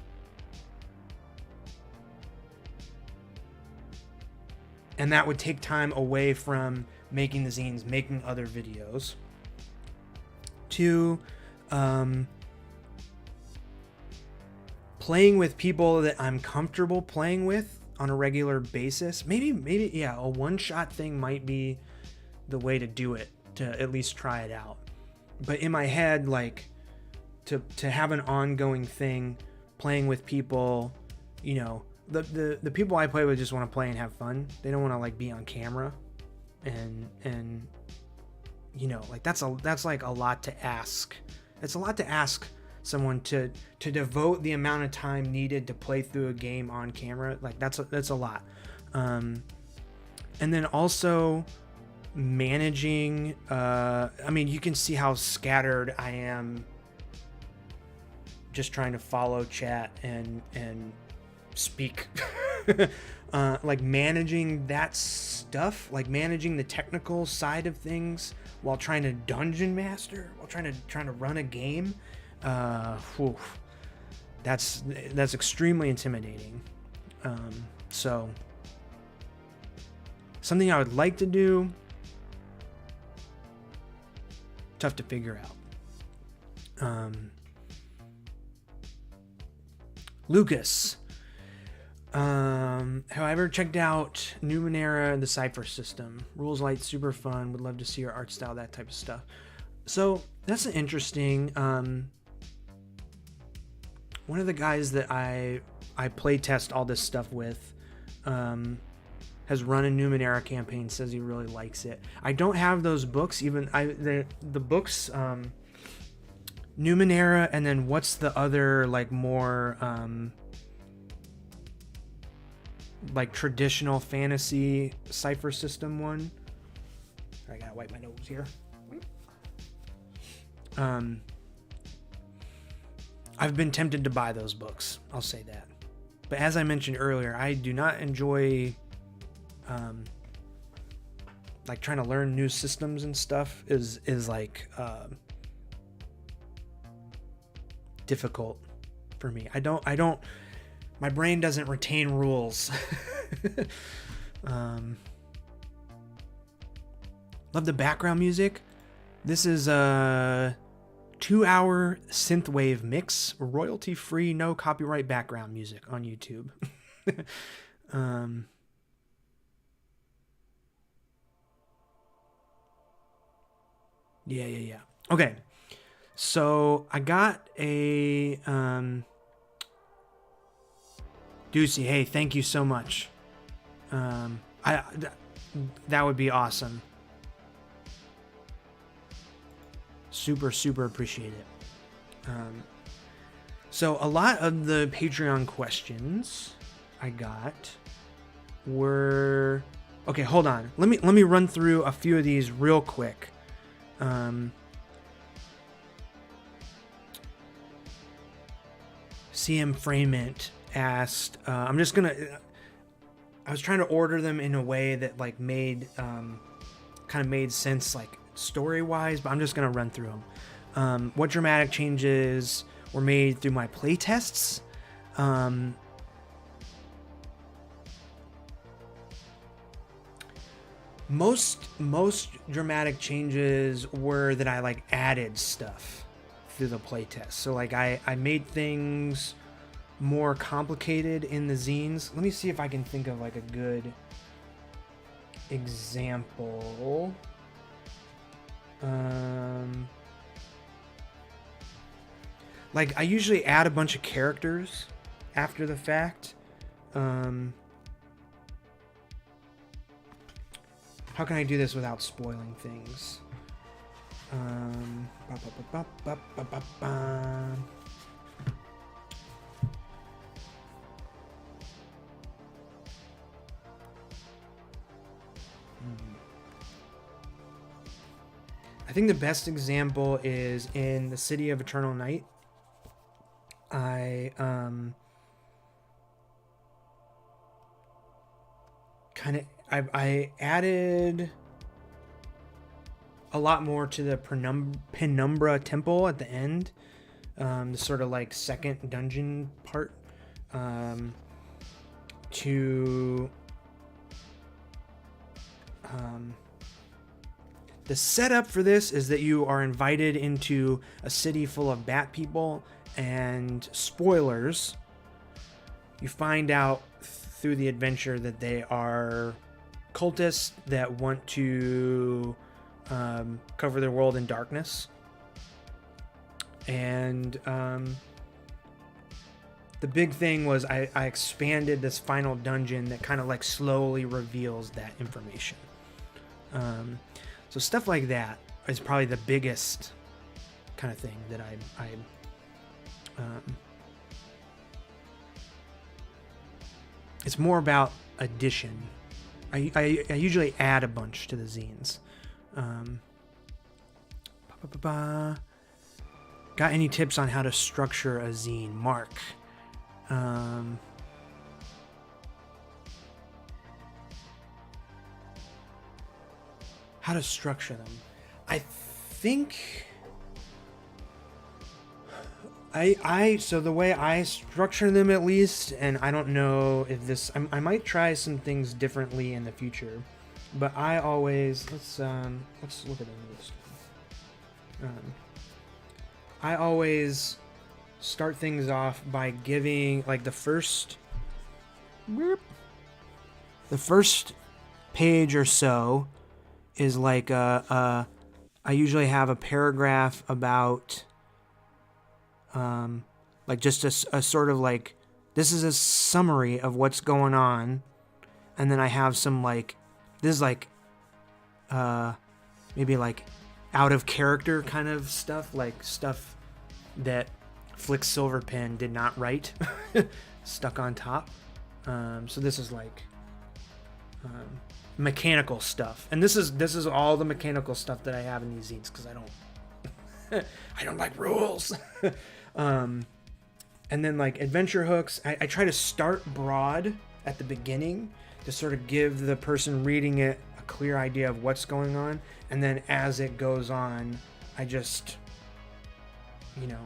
that would take time away from making the zines, making other videos. Two, playing with people that I'm comfortable playing with on a regular basis. Maybe yeah, a one-shot thing might be the way to do it, to at least try it out. But in my head, like, to have an ongoing thing, playing with people, you know, the people I play with just want to play and have fun. They don't want to like be on camera, and you know, like that's like a lot to ask. It's a lot to ask someone to devote the amount of time needed to play through a game on camera. Like that's a lot. And then also managing, I mean, you can see how scattered I am just trying to follow chat and speak Like managing that stuff, like managing the technical side of things while trying to dungeon master, while trying to run a game. Whew, that's extremely intimidating. So something I would like to do, tough to figure out. Lucas, have I ever checked out Numenera, the Cypher system? Rules light, super fun. Would love to see your art style, that type of stuff. So that's an interesting. One of the guys that I play test all this stuff with has run a Numenera campaign, says he really likes it. I don't have those books, even the books Numenera, and then what's the other like more like traditional fantasy cipher system one? I gotta wipe my nose here. I've been tempted to buy those books, I'll say that. But as I mentioned earlier, I do not enjoy like trying to learn new systems and stuff is like difficult for me. I don't my brain doesn't retain rules. Love the background music. This is a 2-hour synthwave mix, royalty free, no copyright background music on YouTube. Yeah. Okay. So I got a Deucey, hey, thank you so much. That would be awesome. Super appreciate it. So a lot of the Patreon questions I got were okay. Hold on. Let me run through a few of these real quick. CM Framint asked. I was trying to order them in a way that like made kind of made sense like story-wise, but I'm just gonna run through them. What dramatic changes were made through my playtests? Most dramatic changes were that I like added stuff through the playtest. So like I made things more complicated in the zines. Let me see if I can think of like a good example. Like I usually add a bunch of characters after the fact. How can I do this without spoiling things? I think the best example is in the City of Eternal Night. I added a lot more to the Penumbra Temple at the end, the sort of like second dungeon part, the setup for this is that you are invited into a city full of bat people, and spoilers, you find out through the adventure that they are cultists that want to cover their world in darkness. And the big thing was I expanded this final dungeon that kind of like slowly reveals that information. So stuff like that is probably the biggest kind of thing that I it's more about addition. I usually add a bunch to the zines. Got any tips on how to structure a zine, Mark? how to structure them. I think so the way I structure them, at least, and I don't know if this, I might try some things differently in the future, but I always, let's look at this. I always start things off by giving, like, the first page or so is like I usually have a paragraph about like just a sort of like, this is a summary of what's going on, and then I have some like, this is like maybe like out of character kind of stuff, like stuff that Flick Silverpen did not write stuck on top. So this is like mechanical stuff, and this is all the mechanical stuff that I have in these zines, because I don't like rules. And then like adventure hooks, I try to start broad at the beginning to sort of give the person reading it a clear idea of what's going on, and then as it goes on, I just, you know,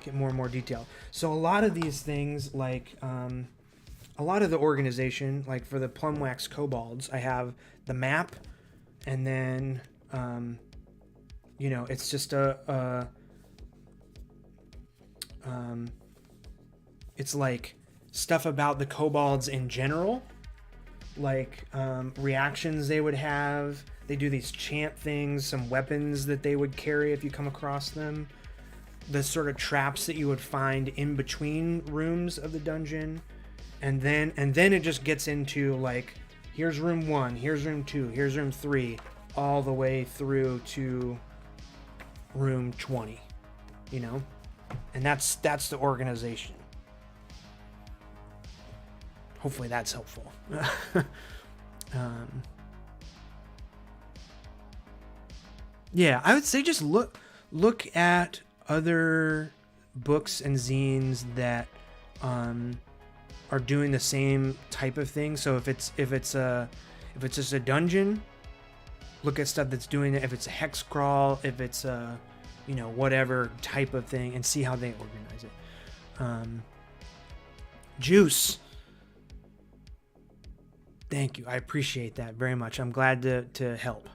get more and more detail. So a lot of these things, like a lot of the organization, like for the Plumwax Kobolds, I have the map, and then you know, it's just it's like stuff about the kobolds in general, like reactions they would have. They do these chant things, some weapons that they would carry if you come across them, the sort of traps that you would find in between rooms of the dungeon, and then it just gets into like, here's room 1, here's room 2, here's room 3, all the way through to room 20, you know, and that's the organization. Hopefully that's helpful. Yeah, I would say just look at other books and zines that are doing the same type of thing. So if it's just a dungeon, look at stuff that's doing it. If it's a hex crawl, if it's a, you know, whatever type of thing, and see how they organize it. Juice, thank you, I appreciate that very much. I'm glad to help.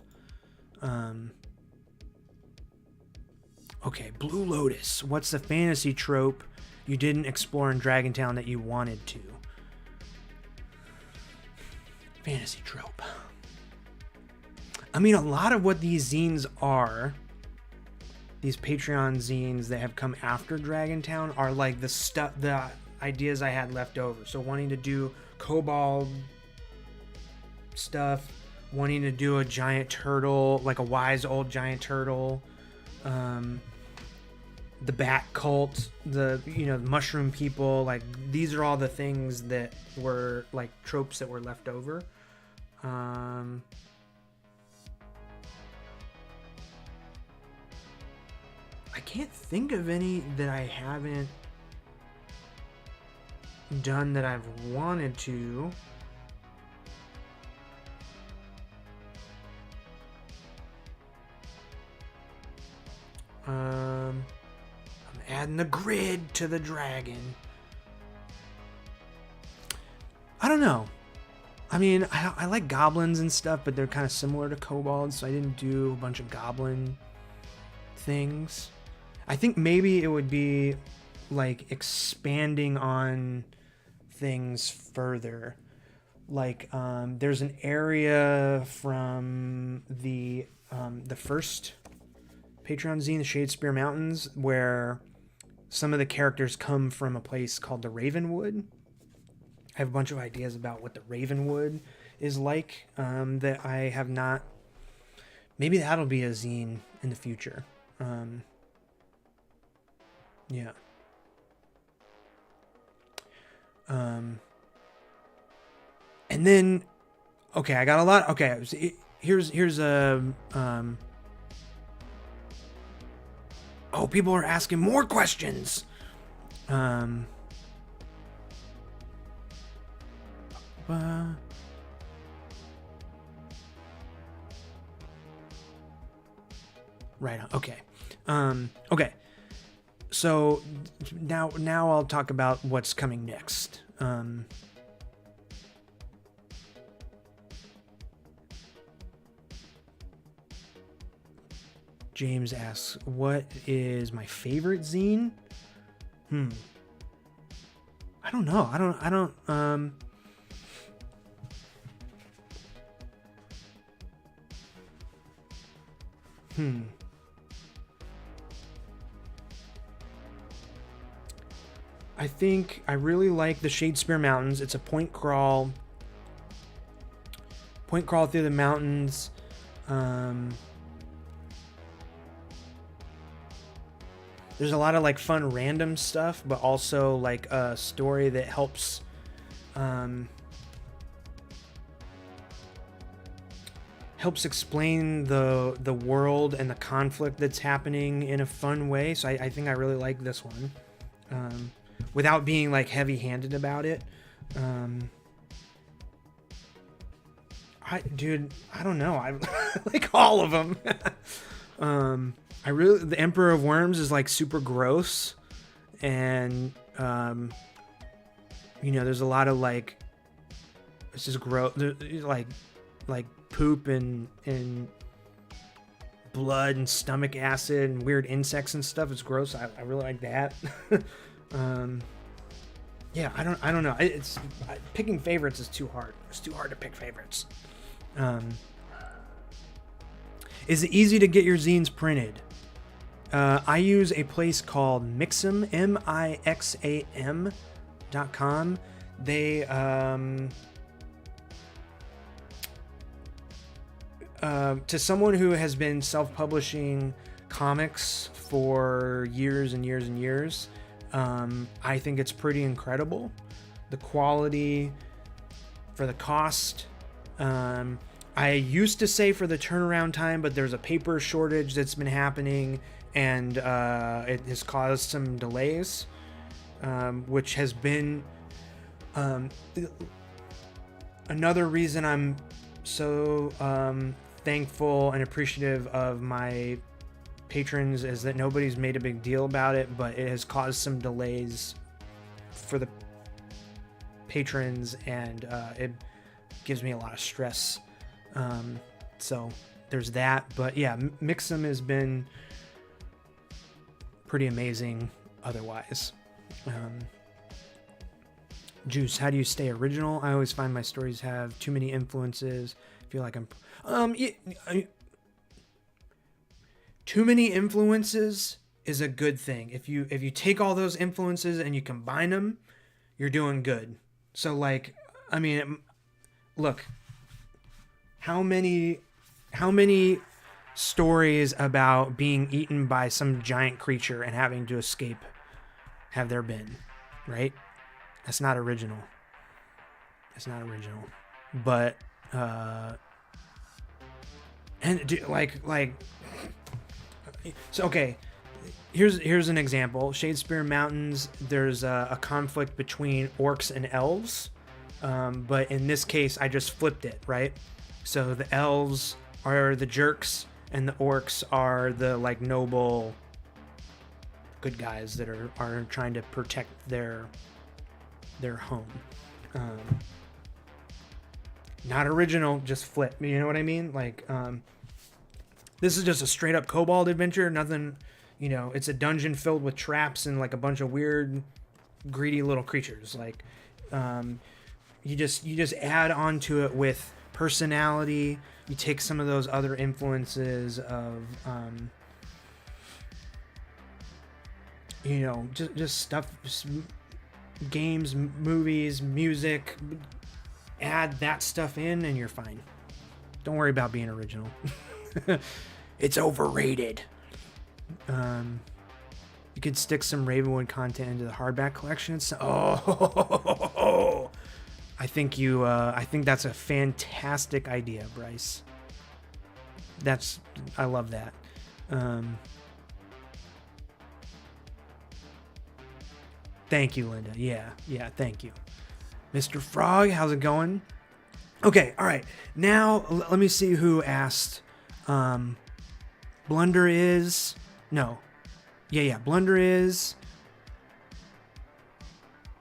Okay, Blue Lotus. What's the fantasy trope you didn't explore in Dragontown that you wanted to? Fantasy trope. I mean, a lot of what these zines are, these Patreon zines that have come after Dragontown, are like the ideas I had left over. So wanting to do kobold stuff, wanting to do a giant turtle, like a wise old giant turtle, the bat cult, the, you know, mushroom people, like these are all the things that were like tropes that were left over. I can't think of any that I haven't done that I've wanted to. I'm adding the grid to the dragon. I don't know. I mean, I like goblins and stuff, but they're kind of similar to kobolds, so I didn't do a bunch of goblin things. I think maybe it would be like expanding on things further. Like there's an area from the first Patreon zine, the Shadespeare Mountains, where some of the characters come from a place called the Ravenwood. I have a bunch of ideas about what the Ravenwood is like that I have not. Maybe that'll be a zine in the future. Yeah. And then, okay, I got a lot. Okay, here's a. Oh, people are asking more questions. Right on. Okay. Okay. So now I'll talk about what's coming next. James asks, what is my favorite zine? I don't know. I don't, I think I really like the Shadespire Mountains. It's a point crawl through the mountains. There's a lot of like fun random stuff, but also like a story that helps explain the world and the conflict that's happening in a fun way. So I think I really like this one, without being like heavy-handed about it. I don't know. I like all of them. The Emperor of Worms is like super gross, and there's a lot of like, it's just gross, like poop and blood and stomach acid and weird insects and stuff. It's gross. I really like that. Yeah, I don't know. Picking favorites is too hard. It's too hard to pick favorites. Is it easy to get your zines printed? I use a place called Mixam, MIXAM.com. They to someone who has been self-publishing comics for years and years and years, I think it's pretty incredible. The quality, for the cost. I used to say for the turnaround time, but there's a paper shortage that's been happening, and it has caused some delays, which has been another reason I'm so thankful and appreciative of my patrons, is that nobody's made a big deal about it, but it has caused some delays for the patrons, and it gives me a lot of stress. So there's that, but yeah, Mixam has been pretty amazing otherwise. Juice, how do you stay original? I always find my stories have too many influences. I feel like too many influences is a good thing. If you take all those influences and you combine them, you're doing good. So like, I mean, look, how many stories about being eaten by some giant creature and having to escape have there been, right? That's not original. It's not original. But so okay, here's an example. Shadespire Mountains, there's a conflict between orcs and elves, but in this case I just flipped it, right? So the elves are the jerks and the orcs are the like noble good guys that are trying to protect their home. Not original, just flip. You know what I mean? Like, this is just a straight up kobold adventure. Nothing, it's a dungeon filled with traps and like a bunch of weird, greedy little creatures. Like, you just add onto it with personality. You take some of those other influences of, just stuff, games, movies, music. Add that stuff in and you're fine. Don't worry about being original. It's overrated. You could stick some Ravenwood content into the hardback collection. I think that's a fantastic idea, Bryce. I love that. Thank you, Linda. Yeah, thank you. Mr. Frog, how's it going? Okay, all right. Now let me see who asked. Blunder is no. Yeah. Blunder is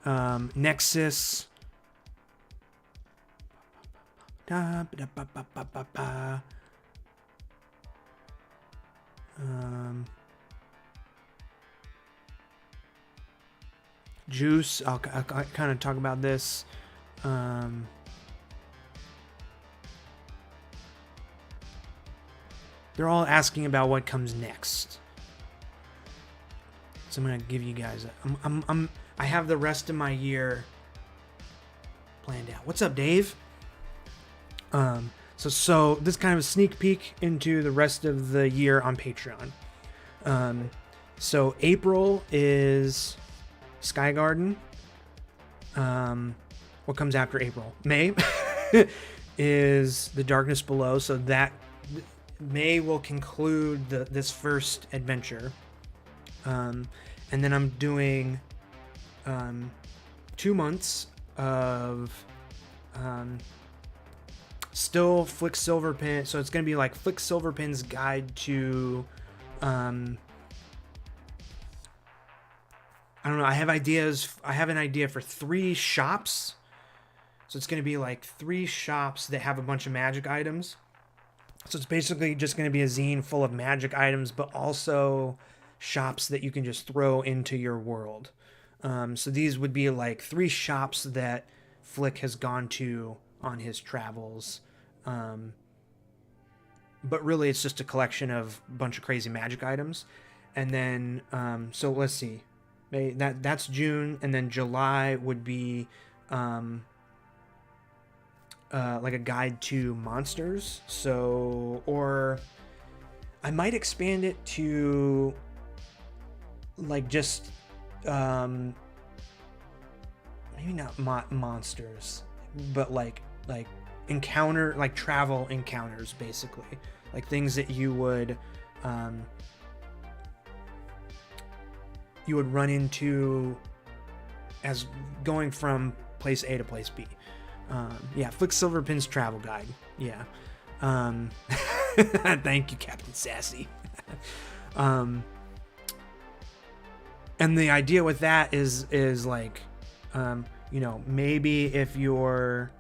Nexus. Juice. I'll kind of talk about this. They're all asking about what comes next. So I'm gonna give you guys. I have the rest of my year planned out. What's up, Dave? So this is kind of a sneak peek into the rest of the year on Patreon. So April is Sky Garden. What comes after April? May is The Darkness Below. So that May will conclude this first adventure. And then I'm doing 2 months of still Flick Silverpin. So it's going to be like Flick Silverpin's guide to I don't know. I have ideas. I have an idea for 3 shops. So it's going to be like 3 shops that have a bunch of magic items. So it's basically just going to be a zine full of magic items, but also shops that you can just throw into your world. So these would be like 3 shops that Flick has gone to on his travels. But really it's just a collection of a bunch of crazy magic items. And then, so let's see. That's June, and then July would be like a guide to monsters. So, or I might expand it to like just maybe not monsters, but like encounter, like travel encounters, basically, like things that you would run into as going from place A to place B. Yeah, Flick Silverpin's travel guide. Yeah. Thank you, Captain Sassy. And the idea with that is like, maybe if you're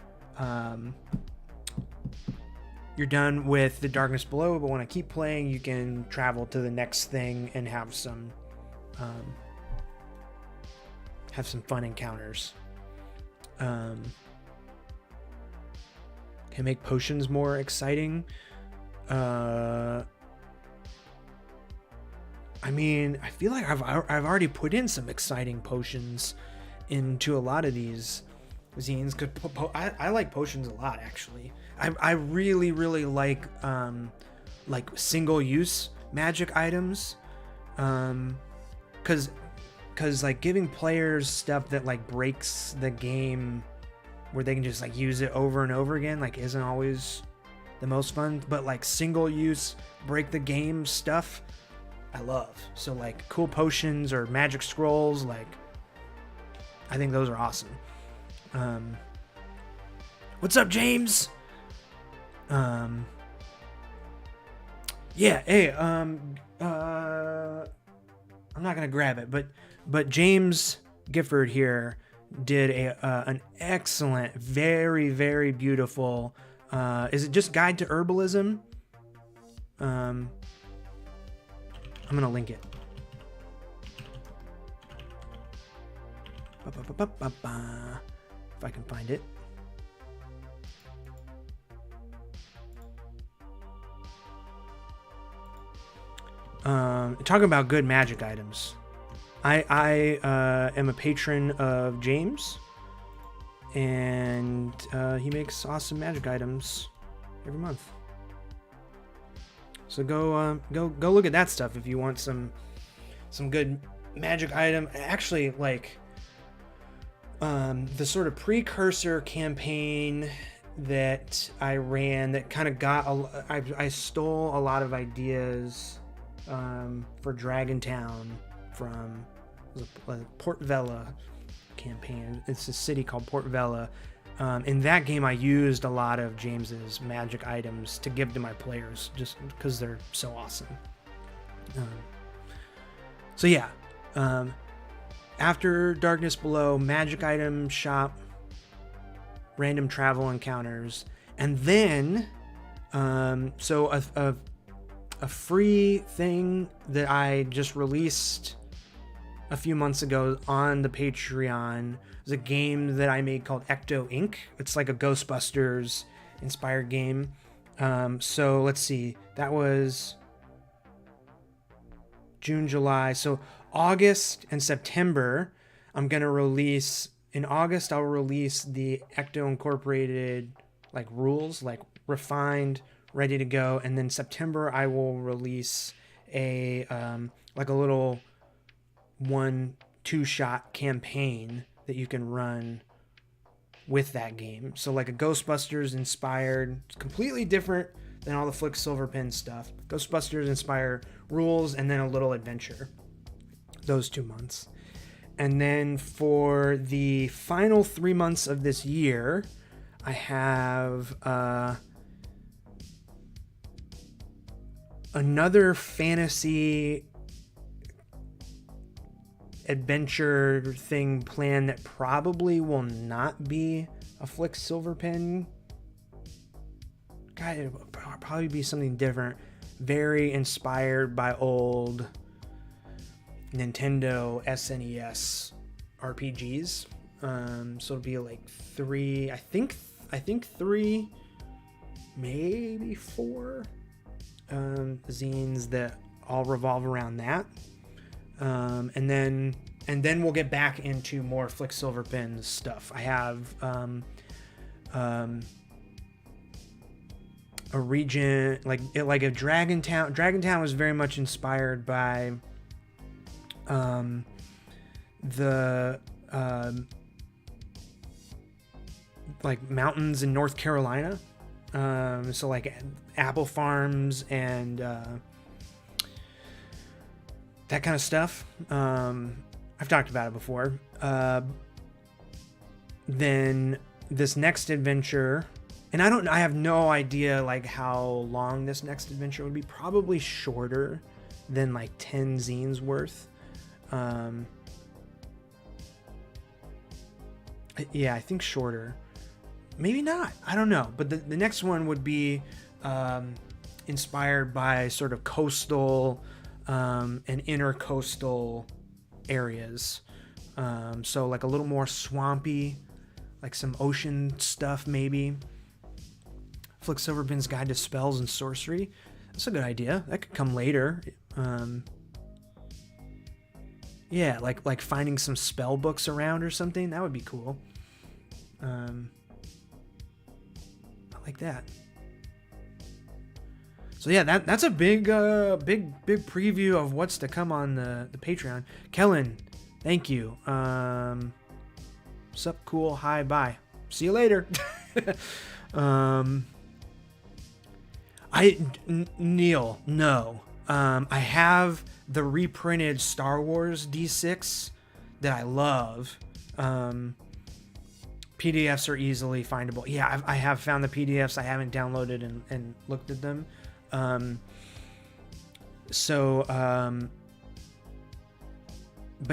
done with The Darkness Below but want to keep playing, you can travel to the next thing and have some fun encounters. Can make potions more exciting. I mean, I feel like I've already put in some exciting potions into a lot of these zines. I like potions a lot, actually. I really like single use magic items, because like giving players stuff that like breaks the game, where they can just like use it over and over again, like isn't always the most fun. But like single use break the game stuff, I love. So like cool potions or magic scrolls, like I think those are awesome. What's up, James? Yeah, hey, I'm not gonna grab it, but James Gifford here did an excellent, very, very beautiful, is it just Guide to Herbalism? I'm gonna link it. If I can find it. Talking about good magic items. I am a patron of James, and he makes awesome magic items every month. So go look at that stuff if you want some good magic item. Actually, like the sort of precursor campaign that I ran that kind of got I stole a lot of ideas for Dragontown from Port Vela campaign. It's a city called Port Vella. In that game, I used a lot of James's magic items to give to my players just because they're so awesome. So yeah, after Darkness Below, magic item shop, random travel encounters, and then so a free thing that I just released a few months ago on the Patreon is a game that I made called Ecto Inc. It's like a Ghostbusters inspired game. So let's see, that was June, July. So August and September, I'm going to release. In August, I'll release the Ecto Incorporated like rules, like refined, ready to go. And then September, I will release a like a little 1-2 shot campaign that you can run with that game. So like a Ghostbusters inspired, completely different than all the Flick Silverpen stuff. Ghostbusters inspired rules and then a little adventure. Those 2 months. And then for the final 3 months of this year, I have another fantasy adventure thing planned that probably will not be a Flick Silverpen. God, it'll probably be something different. Very inspired by old Nintendo SNES RPGs. So it'll be like 3, I think 3, maybe 4 zines that all revolve around that. And then we'll get back into more Flick Silverpen stuff. I have a region like a Dragontown. Dragontown was very much inspired by the like mountains in North Carolina. So like apple farms and that kind of stuff. I've talked about it before. Then this next adventure, and I have no idea like how long this next adventure would be. Probably shorter than like 10 zines worth. Yeah, I think shorter. Maybe not. I don't know. But the next one would be inspired by sort of coastal and intercoastal areas. So like a little more swampy, like some ocean stuff maybe. Flick Silverpen's Guide to Spells and Sorcery. That's a good idea. That could come later. Yeah, like finding some spell books around or something. That would be cool. I like that. So yeah, that's a big preview of what's to come on the Patreon. Kellen, thank you. Sup, cool, hi, bye. See you later. Neil, no. I have the reprinted Star Wars D6 that I love. PDFs are easily findable. Yeah, I have found the PDFs. I haven't downloaded and looked at them. But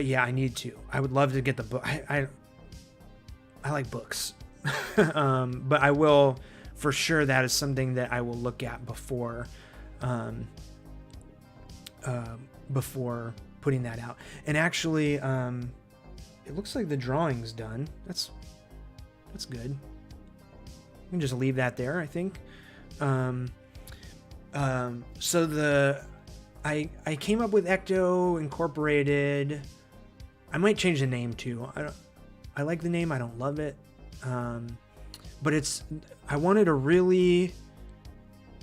yeah, I need to. I would love to get the book. I like books. But I will, for sure, that is something that I will look at before putting that out. And actually, it looks like the drawing's done. That's good. We can just leave that there, I think. So I came up with Ecto Incorporated. I might change the name too. I like the name. I don't love it. But I wanted a really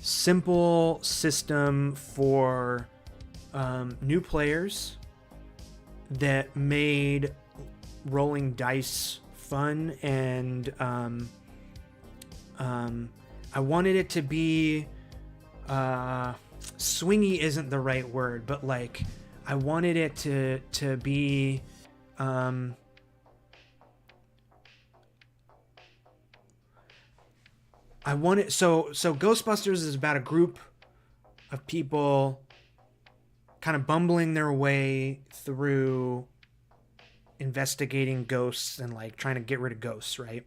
simple system for new players that made rolling dice fun, and I wanted it to be swingy isn't the right word, but like I wanted it to be I wanted so Ghostbusters is about a group of people kind of bumbling their way through investigating ghosts and like trying to get rid of ghosts, right?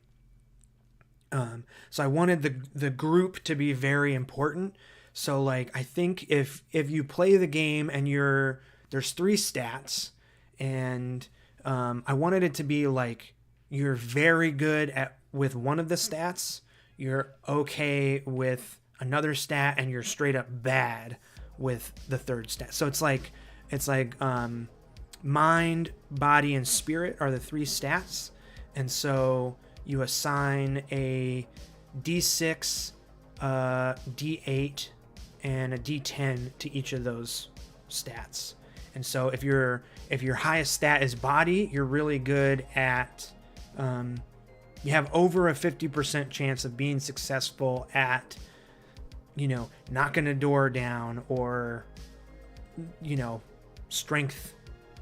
So I wanted the group to be very important. So like I think if you play the game and there's 3 stats, and I wanted it to be like you're very good with one of the stats, you're okay with another stat, and you're straight up bad with the third stat. So it's like mind, body, and spirit are the 3 stats, and so you assign a D6, D8, and a D10 to each of those stats. And so if your highest stat is body, you're really good at you have over a 50% chance of being successful at, you know, knocking a door down, or, you know, strength,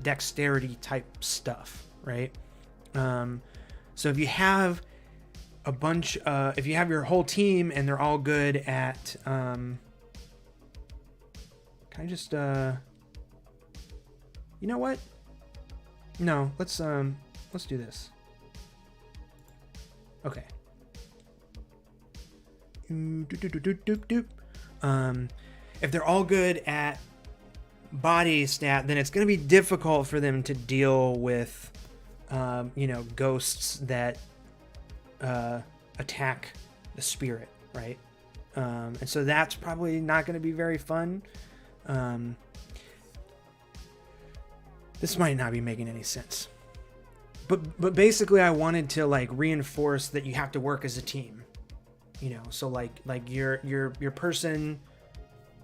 dexterity type stuff, right? So if you have a bunch, if you have your whole team and they're all good at, can I just, you know what? No, let's do this. Okay. If they're all good at body stat, then it's going to be difficult for them to deal with, you know, ghosts that attack the spirit, right? And so that's probably not going to be very fun. This might not be making any sense, but basically I wanted to like reinforce that you have to work as a team, you know. So like your person,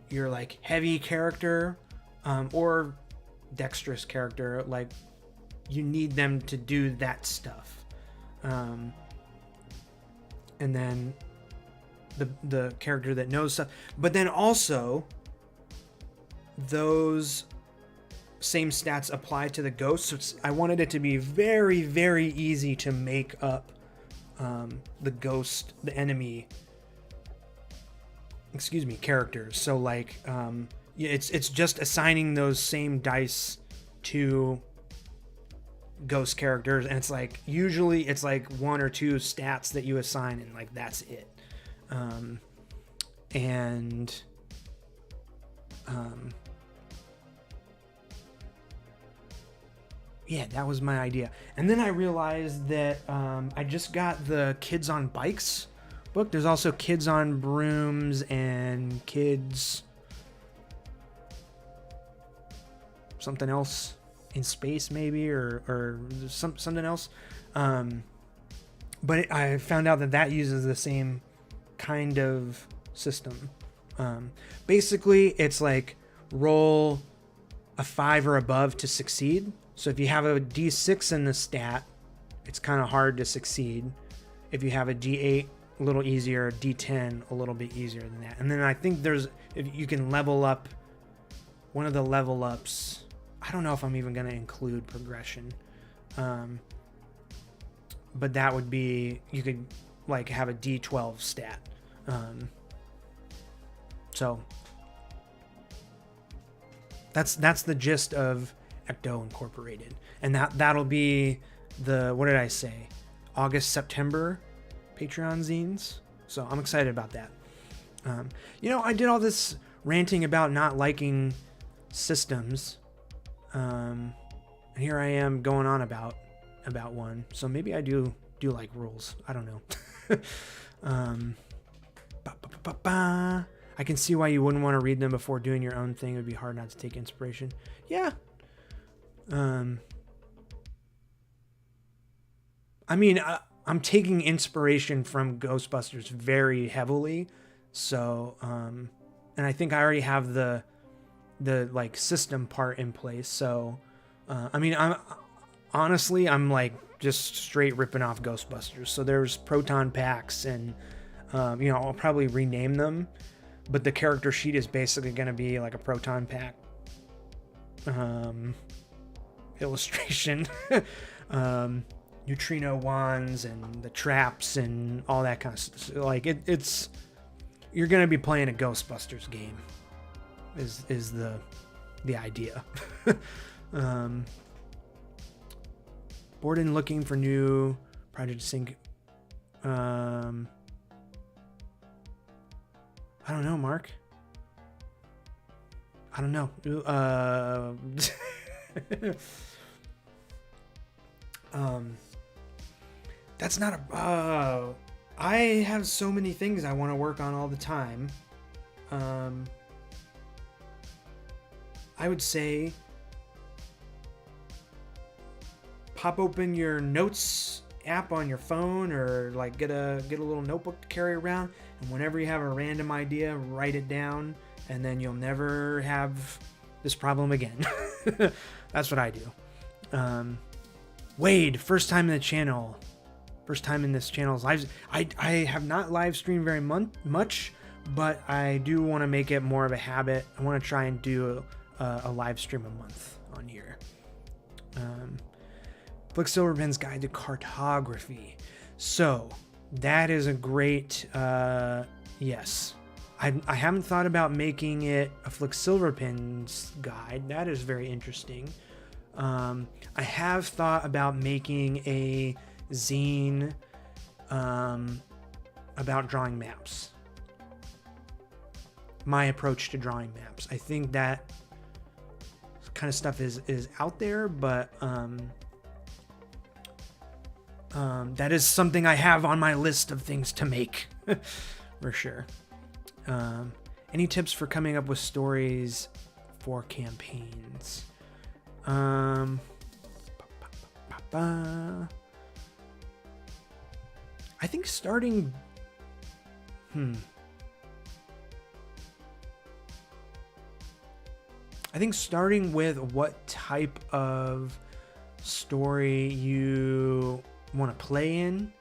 your like heavy character, or dexterous character, like you need them to do that stuff, and then the character that knows stuff, but then also those same stats apply to the ghosts. So I wanted it to be very, very easy to make up the ghost, the enemy, characters. So like it's just assigning those same dice to ghost characters, and it's like usually it's like 1 or 2 stats that you assign, and like that's it. Yeah, that was my idea. And then I realized that I just got the Kids on Bikes book. There's also Kids on Brooms and Kids something else in space, maybe, or something else. But I found out that uses the same kind of system. Basically, it's like roll a 5 or above to succeed. So if you have a D6 in the stat, it's kind of hard to succeed. If you have a D8, a little easier, D10, a little bit easier than that. And then I think if you can level up one of the level ups. I don't know if I'm even going to include progression. But that would be, you could like have a D12 stat. So that's the gist of Ecto Incorporated, and that'll be what did I say, August, September Patreon zines. So I'm excited about that. You know, I did all this ranting about not liking systems, and here I am going on about one. So maybe I do like rules. I don't know. I can see why you wouldn't want to read them before doing your own thing. It would be hard not to take inspiration. Yeah. I mean, I'm taking inspiration from Ghostbusters very heavily. So, and I think I already have the like system part in place. So, I mean, I'm like just straight ripping off Ghostbusters. So there's proton packs, and, you know, I'll probably rename them, but the character sheet is basically going to be like a proton pack, illustration. neutrino wands and the traps and all that kind of stuff. Like it's you're gonna be playing a Ghostbusters game. Is the idea. Bored and looking for new project sync. I don't know, Mark. I don't know. That's not a. I have so many things I want to work on all the time. I would say pop open your notes app on your phone, or like get a little notebook to carry around, and whenever you have a random idea, write it down, and then you'll never have this problem again. That's what I do. Wade, first time in the channel. First time in this channel's lives. I have not live streamed very much, but I do want to make it more of a habit. I want to try and do a live stream a month on here. Flick Silverpen's Guide to Cartography. So that is a great, yes. I haven't thought about making it a Flick Silverpen's guide. That is very interesting. I have thought about making a zine about drawing maps. My approach to drawing maps. I think that kind of stuff is out there, but that is something I have on my list of things to make for sure. Any tips for coming up with stories for campaigns? I think starting with what type of story you want to play in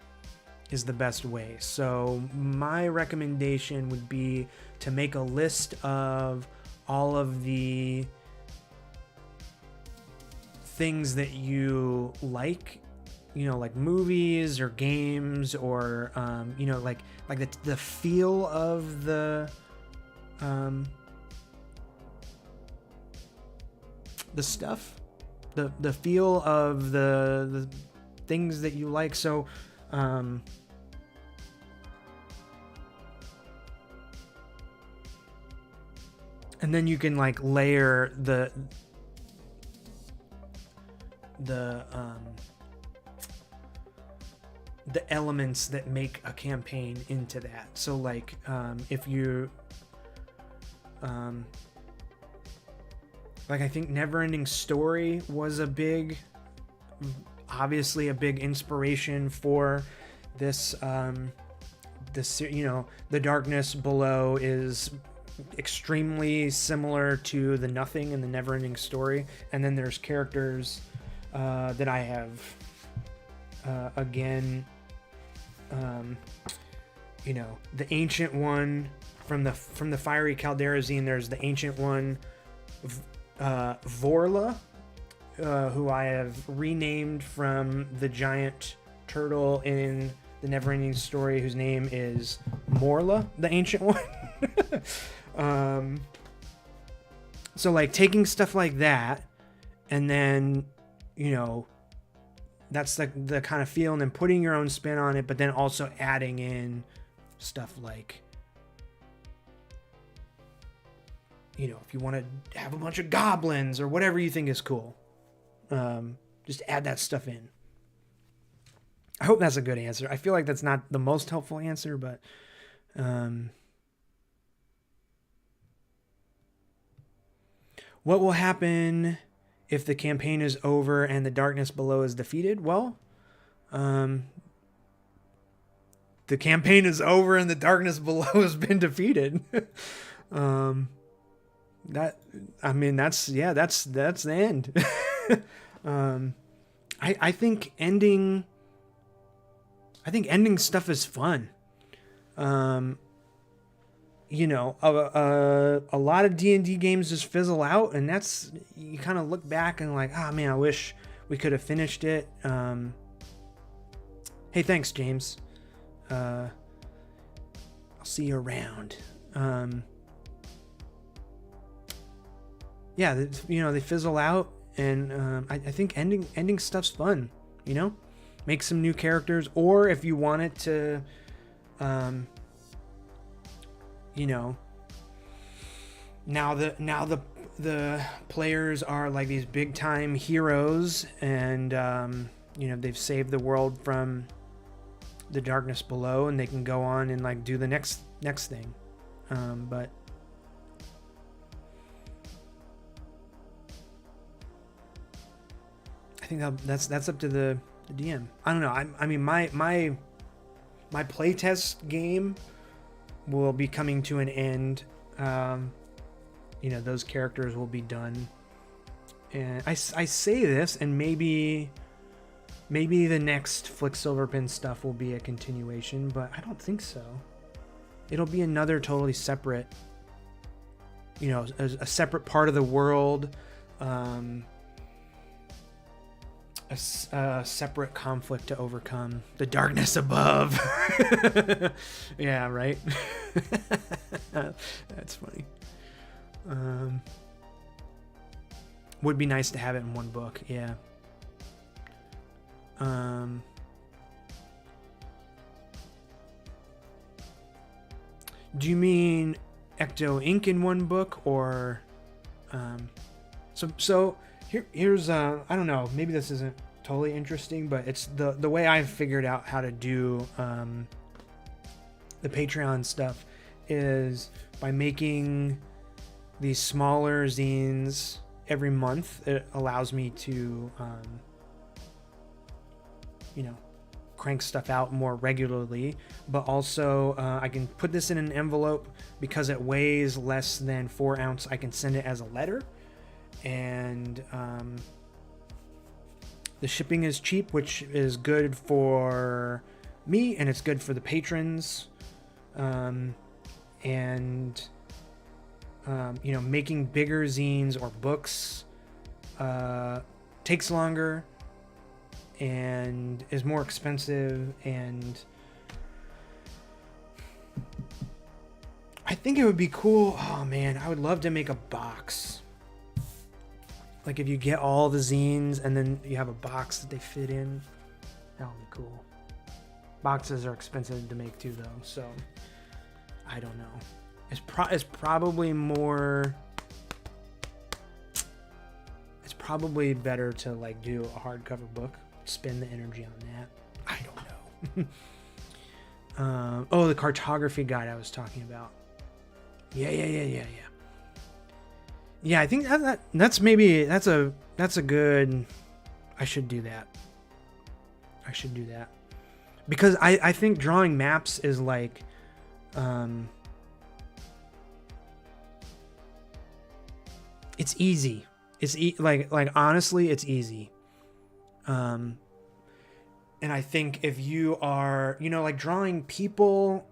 is the best way. So my recommendation would be to make a list of all of the things that you like, you know, like movies or games, or you know, like the feel of the stuff, the feel of the things that you like. So and then you can like layer the elements that make a campaign into that. So like if you like, I think Neverending Story was obviously a big inspiration for this this, you know, The Darkness Below is extremely similar to The Nothing in the Neverending Story. And then there's characters that I have again, you know, the Ancient One from the Fiery Caldera zine. There's the Ancient One, Vorla, who I have renamed from the giant turtle in the Neverending Story, whose name is Morla, the Ancient One. So like taking stuff like that, and then, you know, that's the kind of feel, and then putting your own spin on it, but then also adding in stuff like, you know, if you want to have a bunch of goblins or whatever you think is cool, just add that stuff in. I hope that's a good answer. I feel like that's not the most helpful answer, but what will happen if the campaign is over and the Darkness Below is defeated? Well, the campaign is over and the Darkness Below has been defeated. That's the end. I think ending stuff is fun. You know, a lot of D&D games just fizzle out, and that's, you kind of look back and like, oh man, I wish we could have finished it. Hey, thanks, James. I'll see you around. Yeah, they fizzle out, and I think ending stuff's fun. Make some new characters, or if you want it to, now the players are like these big time heroes, and they've saved the world from the darkness below, and they can go on and like do the next thing. But I think that's up to the DM. I don't know. I mean, my playtest game will be coming to an end. Those characters will be done. And I say this, and maybe the next Flick Silverpin stuff will be a continuation, but I don't think so. It'll be another totally separate, a separate part of the world, a separate conflict to overcome. The darkness above. Yeah, right? That's funny. Would be nice to have it in one book, yeah. Do you mean Ecto Inc. in one book, or so here's I don't know, maybe this isn't totally interesting, but it's the way I've figured out how to do the Patreon stuff is by making these smaller zines every month. It allows me to crank stuff out more regularly, but also I can put this in an envelope because it weighs less than 4 ounces. I can send it as a letter, and the shipping is cheap, which is good for me, and it's good for the patrons. Making bigger zines or books takes longer and is more expensive, and I think it would be cool. Oh man, I would love to make a box. Like if you get all the zines and then you have a box that they fit in, that would be cool. Boxes are expensive to make too, though, so I don't know. It's probably more. It's probably better to like do a hardcover book. Spend the energy on that. I don't know. The cartography guide I was talking about. Yeah. Yeah, I think that's a good. I should do that. Because I think drawing maps is like, it's easy. It's like honestly, it's easy. And I think if you are, like drawing people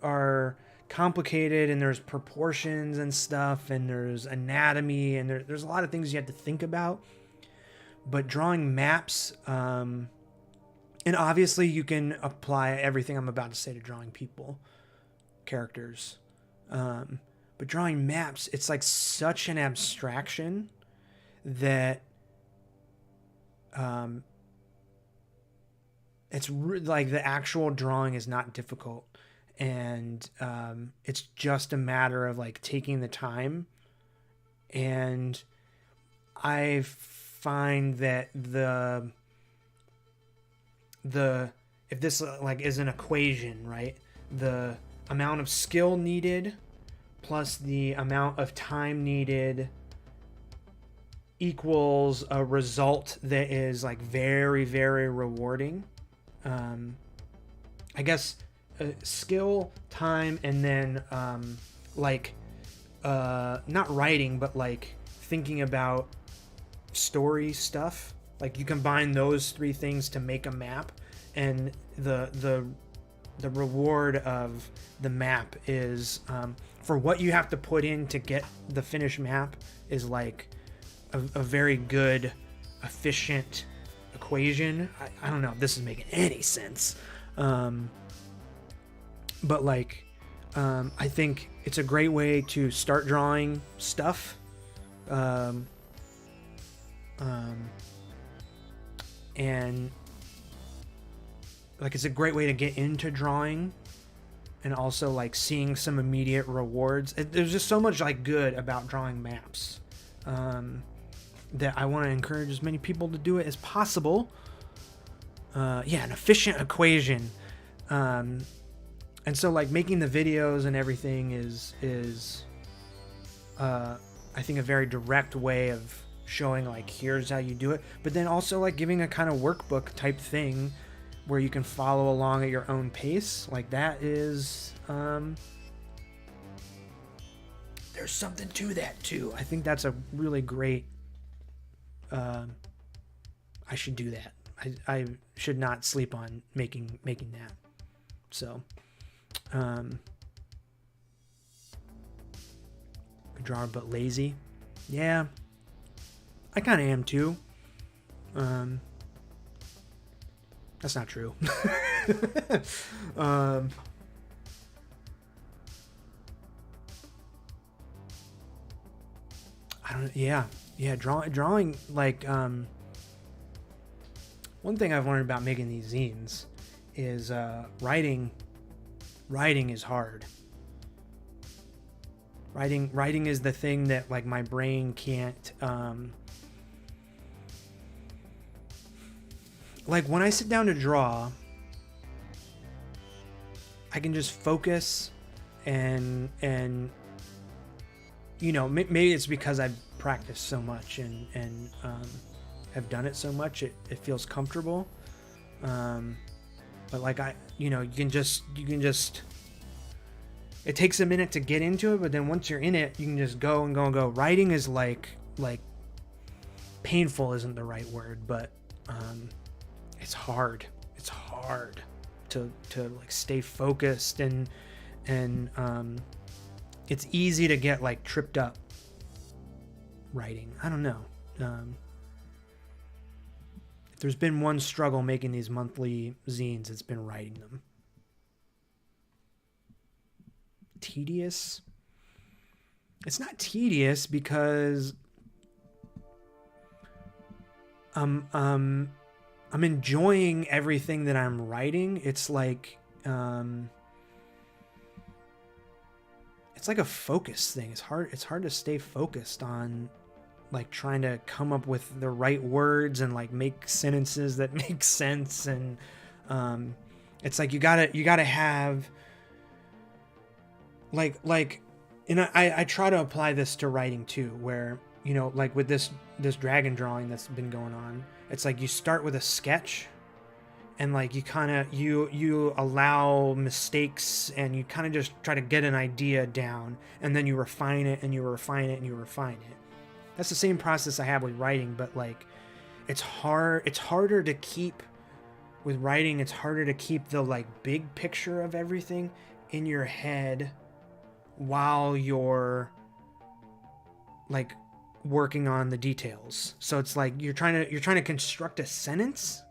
are complicated, and there's proportions and stuff, and there's anatomy, and there's a lot of things you have to think about. But drawing maps, and obviously you can apply everything I'm about to say to drawing characters. But drawing maps, it's like such an abstraction that it's like the actual drawing is not difficult, and it's just a matter of like taking the time. And I find that if this like is an equation, right, the amount of skill needed plus the amount of time needed equals a result that is like very, very rewarding. I guess skill, time, and then not writing, but like thinking about story stuff. Like you combine those three things to make a map, and the reward of the map is for what you have to put in to get the finished map is like a very good, efficient equation. I don't know if this is making any sense. But like, I think it's a great way to start drawing stuff. And like, it's a great way to get into drawing, and also like seeing some immediate rewards. There's just so much like good about drawing maps, that I want to encourage as many people to do it as possible. Yeah, an efficient equation. And so like making the videos and everything is I think a very direct way of showing like, here's how you do it, but then also like giving a kind of workbook type thing where you can follow along at your own pace. Like that is, there's something to that too. I think that's a really great, I should do that. I should not sleep on making that. So, good drawer, but lazy. Yeah, I kind of am too. That's not true. I don't. Yeah. Drawing like one thing I've learned about making these zines is writing. Writing is hard. Writing is the thing that like my brain can't. Like when I sit down to draw, I can just focus and you know, maybe it's because I've practiced so much and have done it so much, it feels comfortable. But like you can just, it takes a minute to get into it, but then once you're in it, you can just go and go and go. Writing is like painful isn't the right word, but it's hard. It's hard to like stay focused and it's easy to get like tripped up writing. I don't know. If there's been one struggle making these monthly zines, it's been writing them. Tedious? It's not tedious because I'm enjoying everything that I'm writing. It's like it's like a focus thing. It's hard to stay focused on like trying to come up with the right words and like make sentences that make sense. And it's like you gotta have like and I try to apply this to writing too, where like with this dragon drawing that's been going on, it's like you start with a sketch and like you allow mistakes and you kind of just try to get an idea down, and then you refine it and you refine it and you refine it. That's the same process I have with writing, but like it's harder to keep with writing. It's harder to keep the like big picture of everything in your head while you're like working on the details. So it's like you're trying to construct a sentence,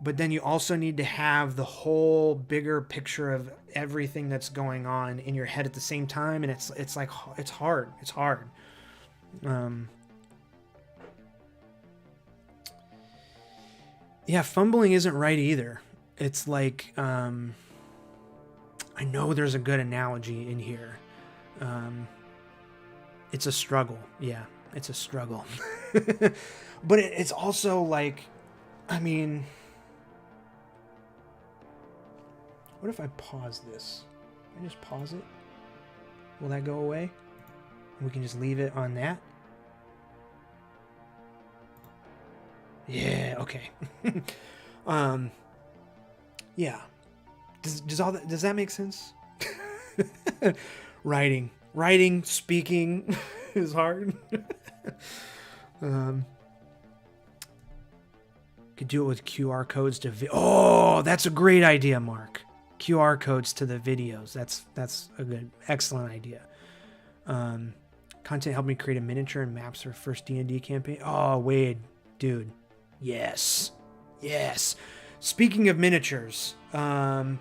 but then you also need to have the whole bigger picture of everything that's going on in your head at the same time. And it's like it's hard. Yeah, fumbling isn't right either. It's like I know there's a good analogy in here. It's a struggle. Yeah, it's a struggle. But it's also like, I mean, what if I pause this? Can I just pause it? Will that go away? We can just leave it on that. Yeah, okay. Yeah. Does that make sense? Writing, speaking is hard. Could do it with QR codes to oh, that's a great idea, Mark. QR codes to the videos. That's a excellent idea. Content helped me create a miniature and maps for first D&D campaign. Oh, Wade, dude, Yes. Yes. Speaking of miniatures, I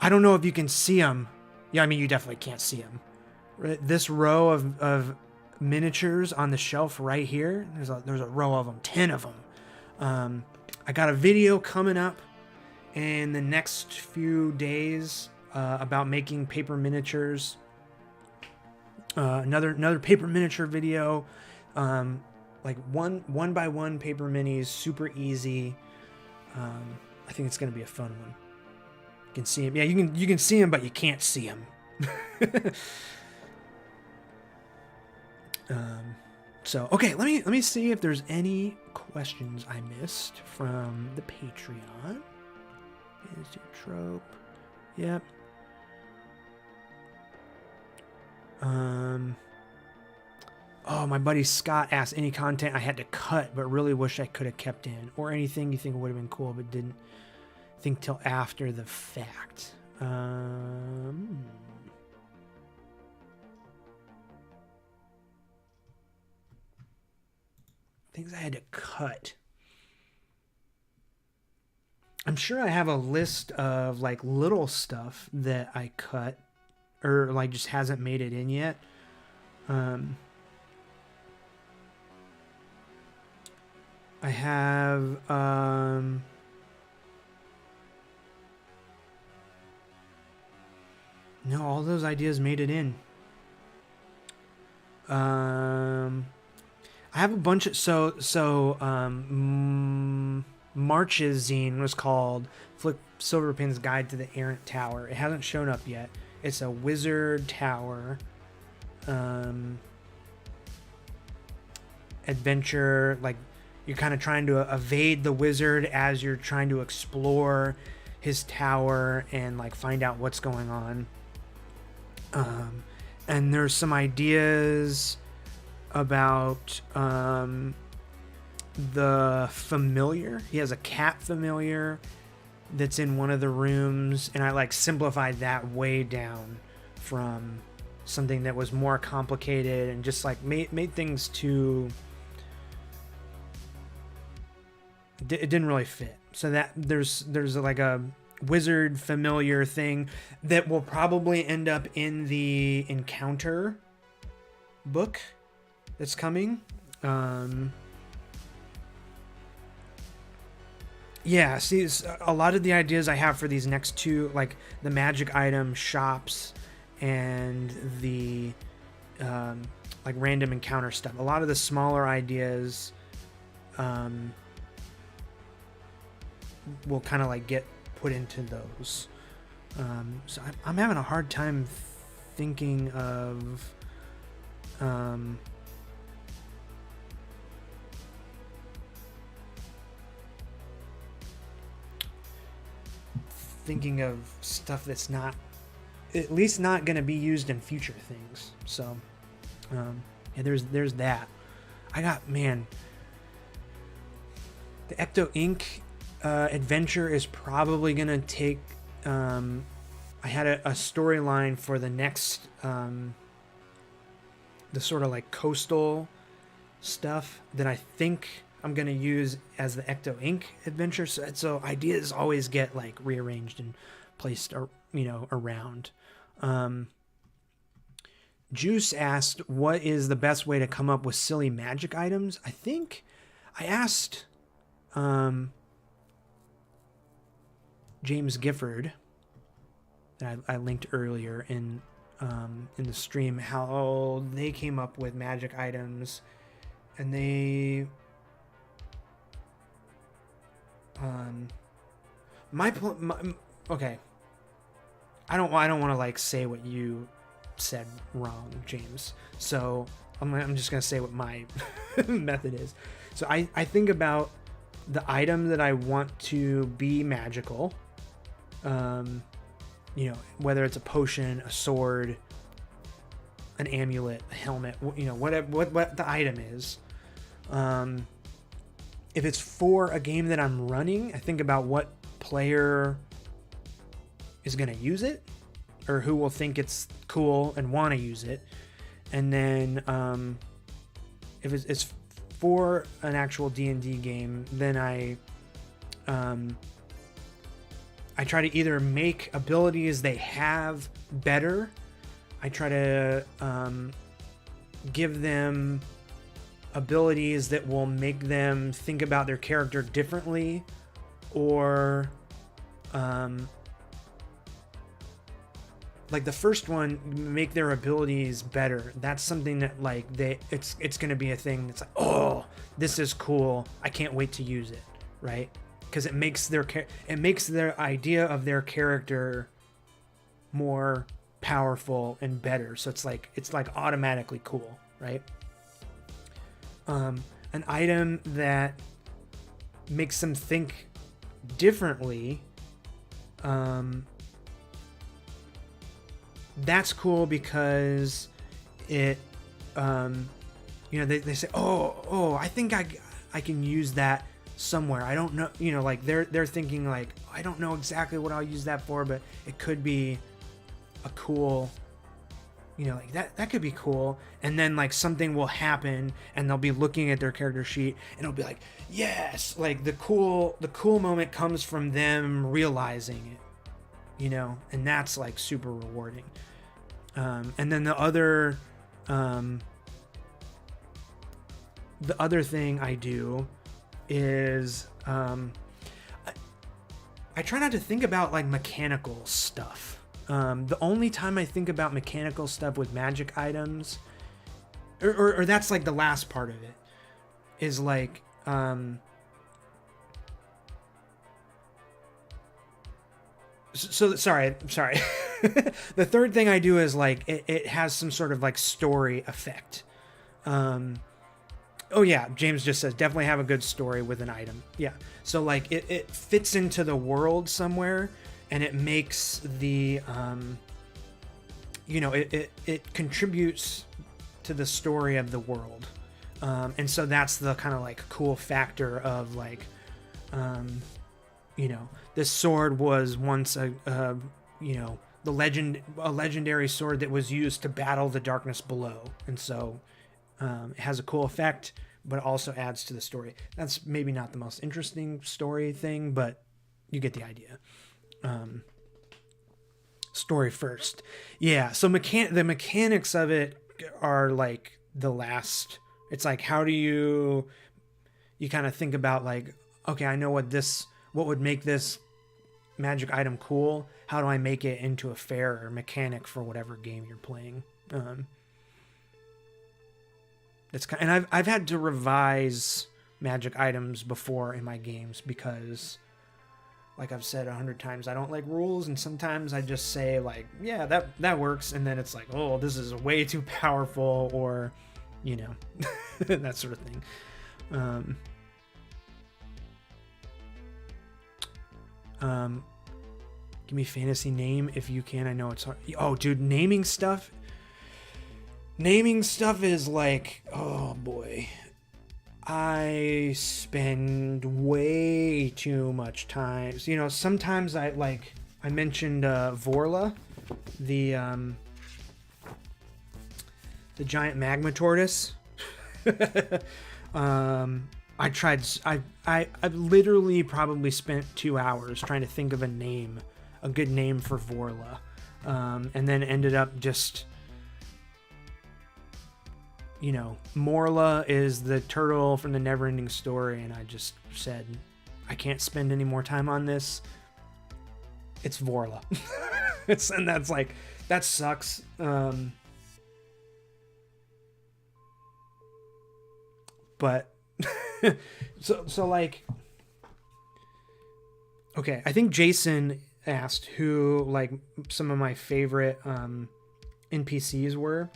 don't know if you can see them. Yeah, I mean, you definitely can't see them. This row of miniatures on the shelf right here, there's a row of them, 10 of them. I got a video coming up in the next few days about making paper miniatures. Another paper miniature video, like one by one paper minis, super easy. I think it's gonna be a fun one. You can see him. Yeah, you can see him, but you can't see him. So okay, let me see if there's any questions I missed from the Patreon. Is your trope? Yep. Oh, my buddy Scott asked any content I had to cut, but really wish I could have kept in, or anything you think would have been cool, but didn't think till after the fact. Things I had to cut. I'm sure I have a list of like little stuff that I cut or like just hasn't made it in yet. I have no, all those ideas made it in. I have a bunch of March's zine was called Flip Silverpin's Guide to the Errant Tower. It hasn't shown up yet. It's a wizard tower adventure. Like you're kind of trying to evade the wizard as you're trying to explore his tower and like find out what's going on. And there's some ideas about the familiar. He has a cat familiar that's in one of the rooms, and I like simplified that way down from something that was more complicated and just like made things too. It didn't really fit. So that there's like a wizard familiar thing that will probably end up in the encounter book that's coming. Yeah, see, a lot of the ideas I have for these next two, like the magic item shops and the like random encounter stuff, a lot of the smaller ideas will kind of like get put into those. So I'm having a hard time thinking of stuff that's not, at least not going to be used in future things. So yeah, there's that. I got, man, the Ecto Inc adventure is probably going to take, I had a storyline for the next, the sort of like coastal stuff that I think I'm going to use as the Ecto Inc adventure. So ideas always get like rearranged and placed, around. Juice asked, what is the best way to come up with silly magic items? I think I asked James Gifford, that I linked earlier in the stream, how they came up with magic items, and they okay. I don't want to like say what you said wrong, James. So I'm just gonna say what my method is. So I think about the item that I want to be magical. Whether it's a potion, a sword, an amulet, a helmet, whatever what the item is. If it's for a game that I'm running, I think about what player is going to use it or who will think it's cool and want to use it. And then if it's for an actual D&D game, then I try to either make abilities they have better. I try to give them abilities that will make them think about their character differently, or like the first one, make their abilities better. That's something that like it's going to be a thing that's like, oh, this is cool, I can't wait to use it, right? Because it makes their idea of their character more powerful and better. So it's like automatically cool, right? An item that makes them think differently, that's cool because it, they say, oh, I think I can use that somewhere. I don't know, like they're thinking like, I don't know exactly what I'll use that for, but it could be a cool, like that could be cool. And then like something will happen and they'll be looking at their character sheet and it'll be like, yes, like the cool moment comes from them realizing it, and that's like super rewarding. And then the other thing I do is I try not to think about like mechanical stuff. The only time I think about mechanical stuff with magic items, or that's like the last part of it, is like sorry. The third thing I do is like it has some sort of like story effect. Oh yeah, James just says definitely have a good story with an item. Yeah, so like it fits into the world somewhere, and it makes the it contributes to the story of the world, and so that's the kind of like cool factor of like this sword was once a legendary sword that was used to battle the darkness below, and so it has a cool effect, but it also adds to the story. That's maybe not the most interesting story thing, but you get the idea. Story first. Yeah, so the mechanics of it are like the last. It's like, how do you kind of think about like, okay, I know what would make this magic item cool. How do I make it into a fair mechanic for whatever game you're playing? And I've had to revise magic items before in my games because, like I've said 100 times, I don't like rules, and sometimes I just say like, yeah, that works, and then it's like, oh, this is way too powerful, or that sort of thing. Give me fantasy name if you can. I know it's hard. Oh, dude, naming stuff is like, oh boy, I spend way too much time. Sometimes I mentioned Vorla, the giant magma tortoise. I've literally probably spent 2 hours trying to think of a good name for Vorla, and then ended up just, Morla is the turtle from the Neverending Story, and I just said, I can't spend any more time on this. It's Vorla. And that's like, that sucks. But so like, okay, I think Jason asked who like some of my favorite NPCs were.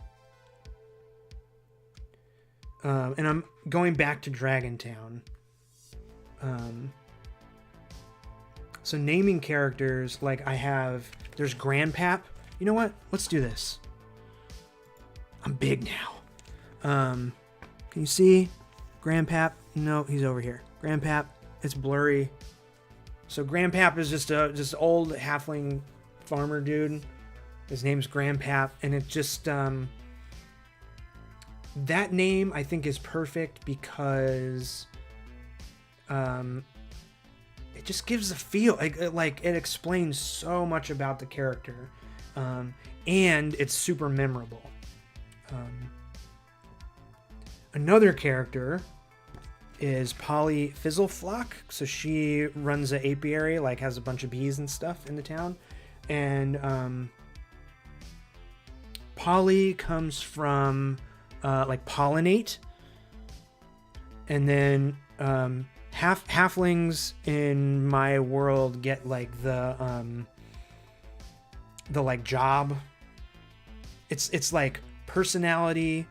And I'm going back to Dragontown. So naming characters, like there's Grandpap. You know what? Let's do this. I'm big now. Can you see Grandpap? No, he's over here. Grandpap, it's blurry. So Grandpap is just old halfling farmer dude. His name's Grandpap, and it just that name I think is perfect because it just gives a feel, like it explains so much about the character, and it's super memorable. Another character is Polly Fizzleflock. So she runs an apiary, like has a bunch of bees and stuff in the town. And Polly comes from like pollinate. And then halflings in my world get like the like job. It's like personality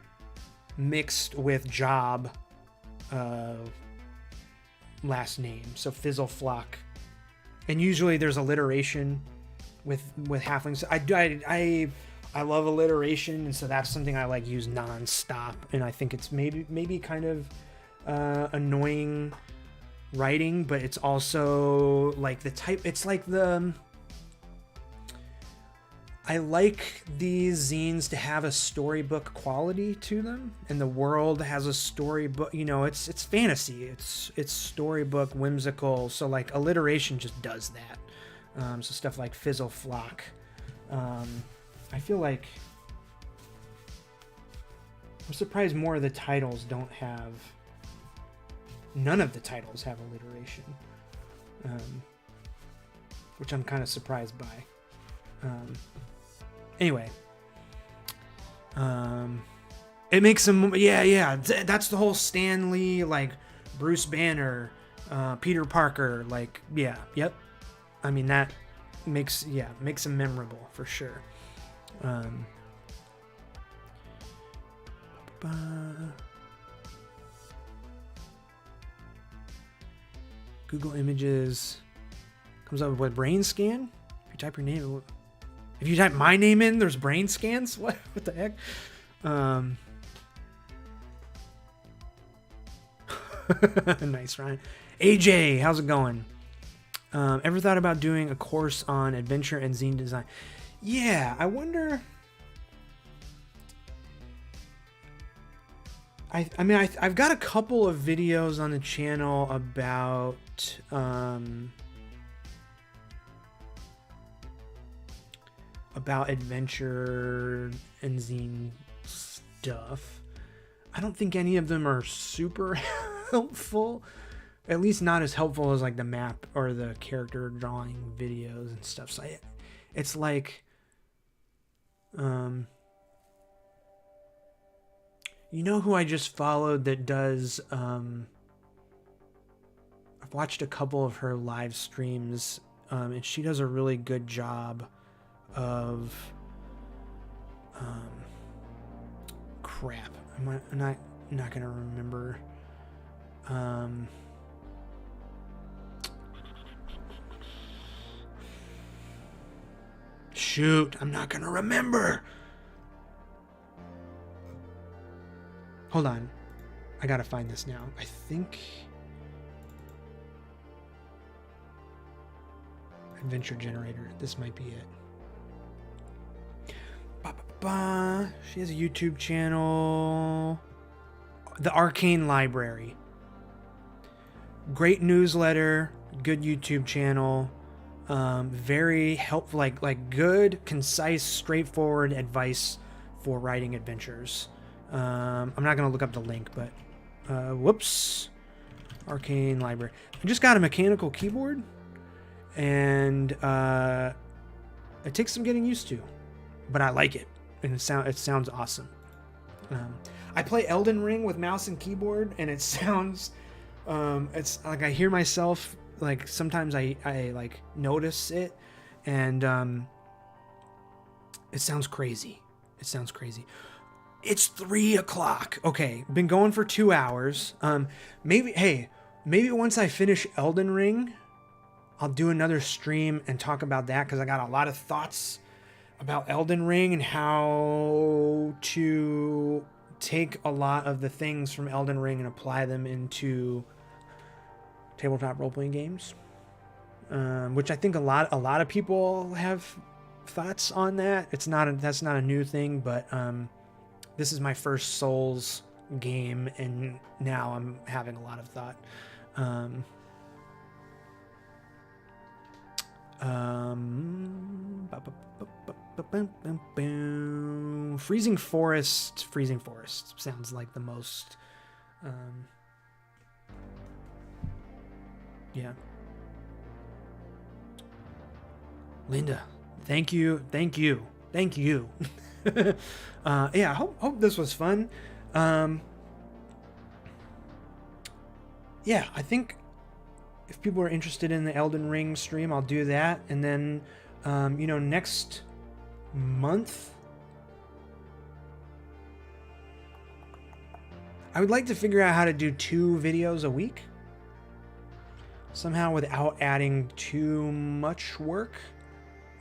mixed with job last name, so Fizzleflock. And usually there's alliteration with halflings. I love alliteration, and so that's something I like use nonstop. And I think it's maybe kind of annoying writing, but it's also like the type. It's like the. I like these zines to have a storybook quality to them, and the world has a storybook. You know, it's fantasy. It's storybook, whimsical. So like alliteration just does that. So stuff like Fizzleflock. I feel like I'm surprised more of the titles don't have. None of the titles have alliteration, which I'm kind of surprised by. Anyway, it makes them, yeah. That's the whole Stan Lee, like Bruce Banner, Peter Parker, like, yep. I mean, that makes them memorable for sure. Google Images comes up with what, brain scan? If you type your name. If you type my name in, there's brain scans? What the heck? Nice, Ryan. AJ, how's it going? Ever thought about doing a course on adventure and zine design? Yeah, I wonder. I've got a couple of videos on the channel about adventure and zine stuff. I don't think any of them are super helpful. At least not as helpful as like the map or the character drawing videos and stuff. So it's like, you know who I just followed that does, I've watched a couple of her live streams, and she does a really good job of crap. I'm not gonna remember. Shoot, I'm not gonna remember. Hold on, I gotta find this now. I think Adventure Generator. This might be it. She has a YouTube channel. The Arcane Library. Great newsletter. Good YouTube channel. Very helpful, like good, concise, straightforward advice for writing adventures. I'm not gonna look up the link, but whoops. Arcane Library. I just got a mechanical keyboard, and it takes some getting used to, but I like it. And it sounds awesome. I play Elden Ring with mouse and keyboard, and it sounds, it's like I hear myself, like sometimes I like notice it, and it sounds crazy. It's 3:00. Okay, been going for 2 hours. Maybe once I finish Elden Ring, I'll do another stream and talk about that, because I got a lot of thoughts about Elden Ring and how to take a lot of the things from Elden Ring and apply them into tabletop role-playing games, which I think a lot of people have thoughts on that. That's not a new thing, but this is my first Souls game, and now I'm having a lot of thought. Freezing Forest sounds like the most, yeah. Linda, thank you. Yeah, I hope this was fun. Yeah, I think if people are interested in the Elden Ring stream, I'll do that. And then, next month, I would like to figure out how to do 2 videos a week somehow without adding too much work.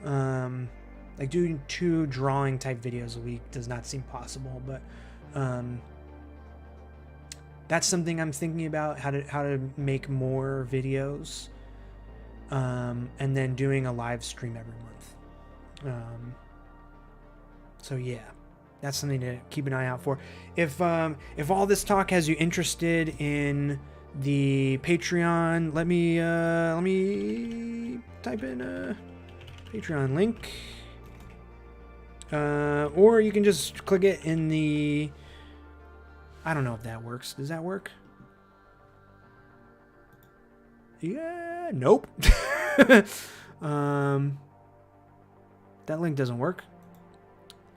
Like doing 2 drawing type videos a week does not seem possible, but that's something I'm thinking about, how to make more videos, and then doing a live stream every month. So yeah, that's something to keep an eye out for. If all this talk has you interested in the Patreon, let me type in a Patreon link, or you can just click it in the, I don't know if that works. Does that work? Yeah, nope. That link doesn't work.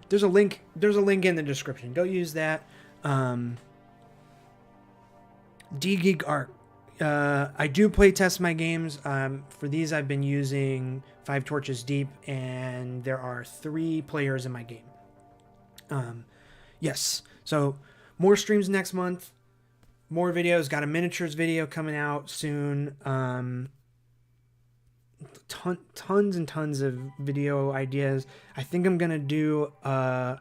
There's a link in the description. Go use that. D-Geek Art. I do play test my games. For these, I've been using 5 Torches Deep, and there are 3 players in my game. Yes. So more streams next month. More videos. Got a miniatures video coming out soon. Tons and tons of video ideas. I think I'm gonna do a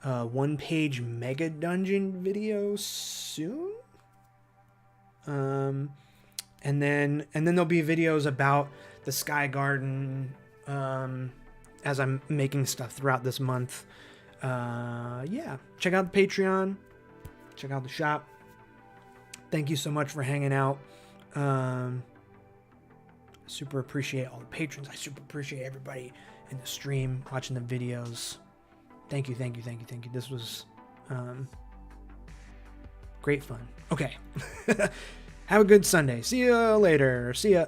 1-page mega dungeon video soon. And then there'll be videos about the Sky Garden as I'm making stuff throughout this month. Yeah, check out the Patreon, check out the shop. Thank you so much for hanging out. Super appreciate all the patrons. I super appreciate everybody in the stream watching the videos. Thank you. This was great fun. Okay. Have a good Sunday. See you later. See ya.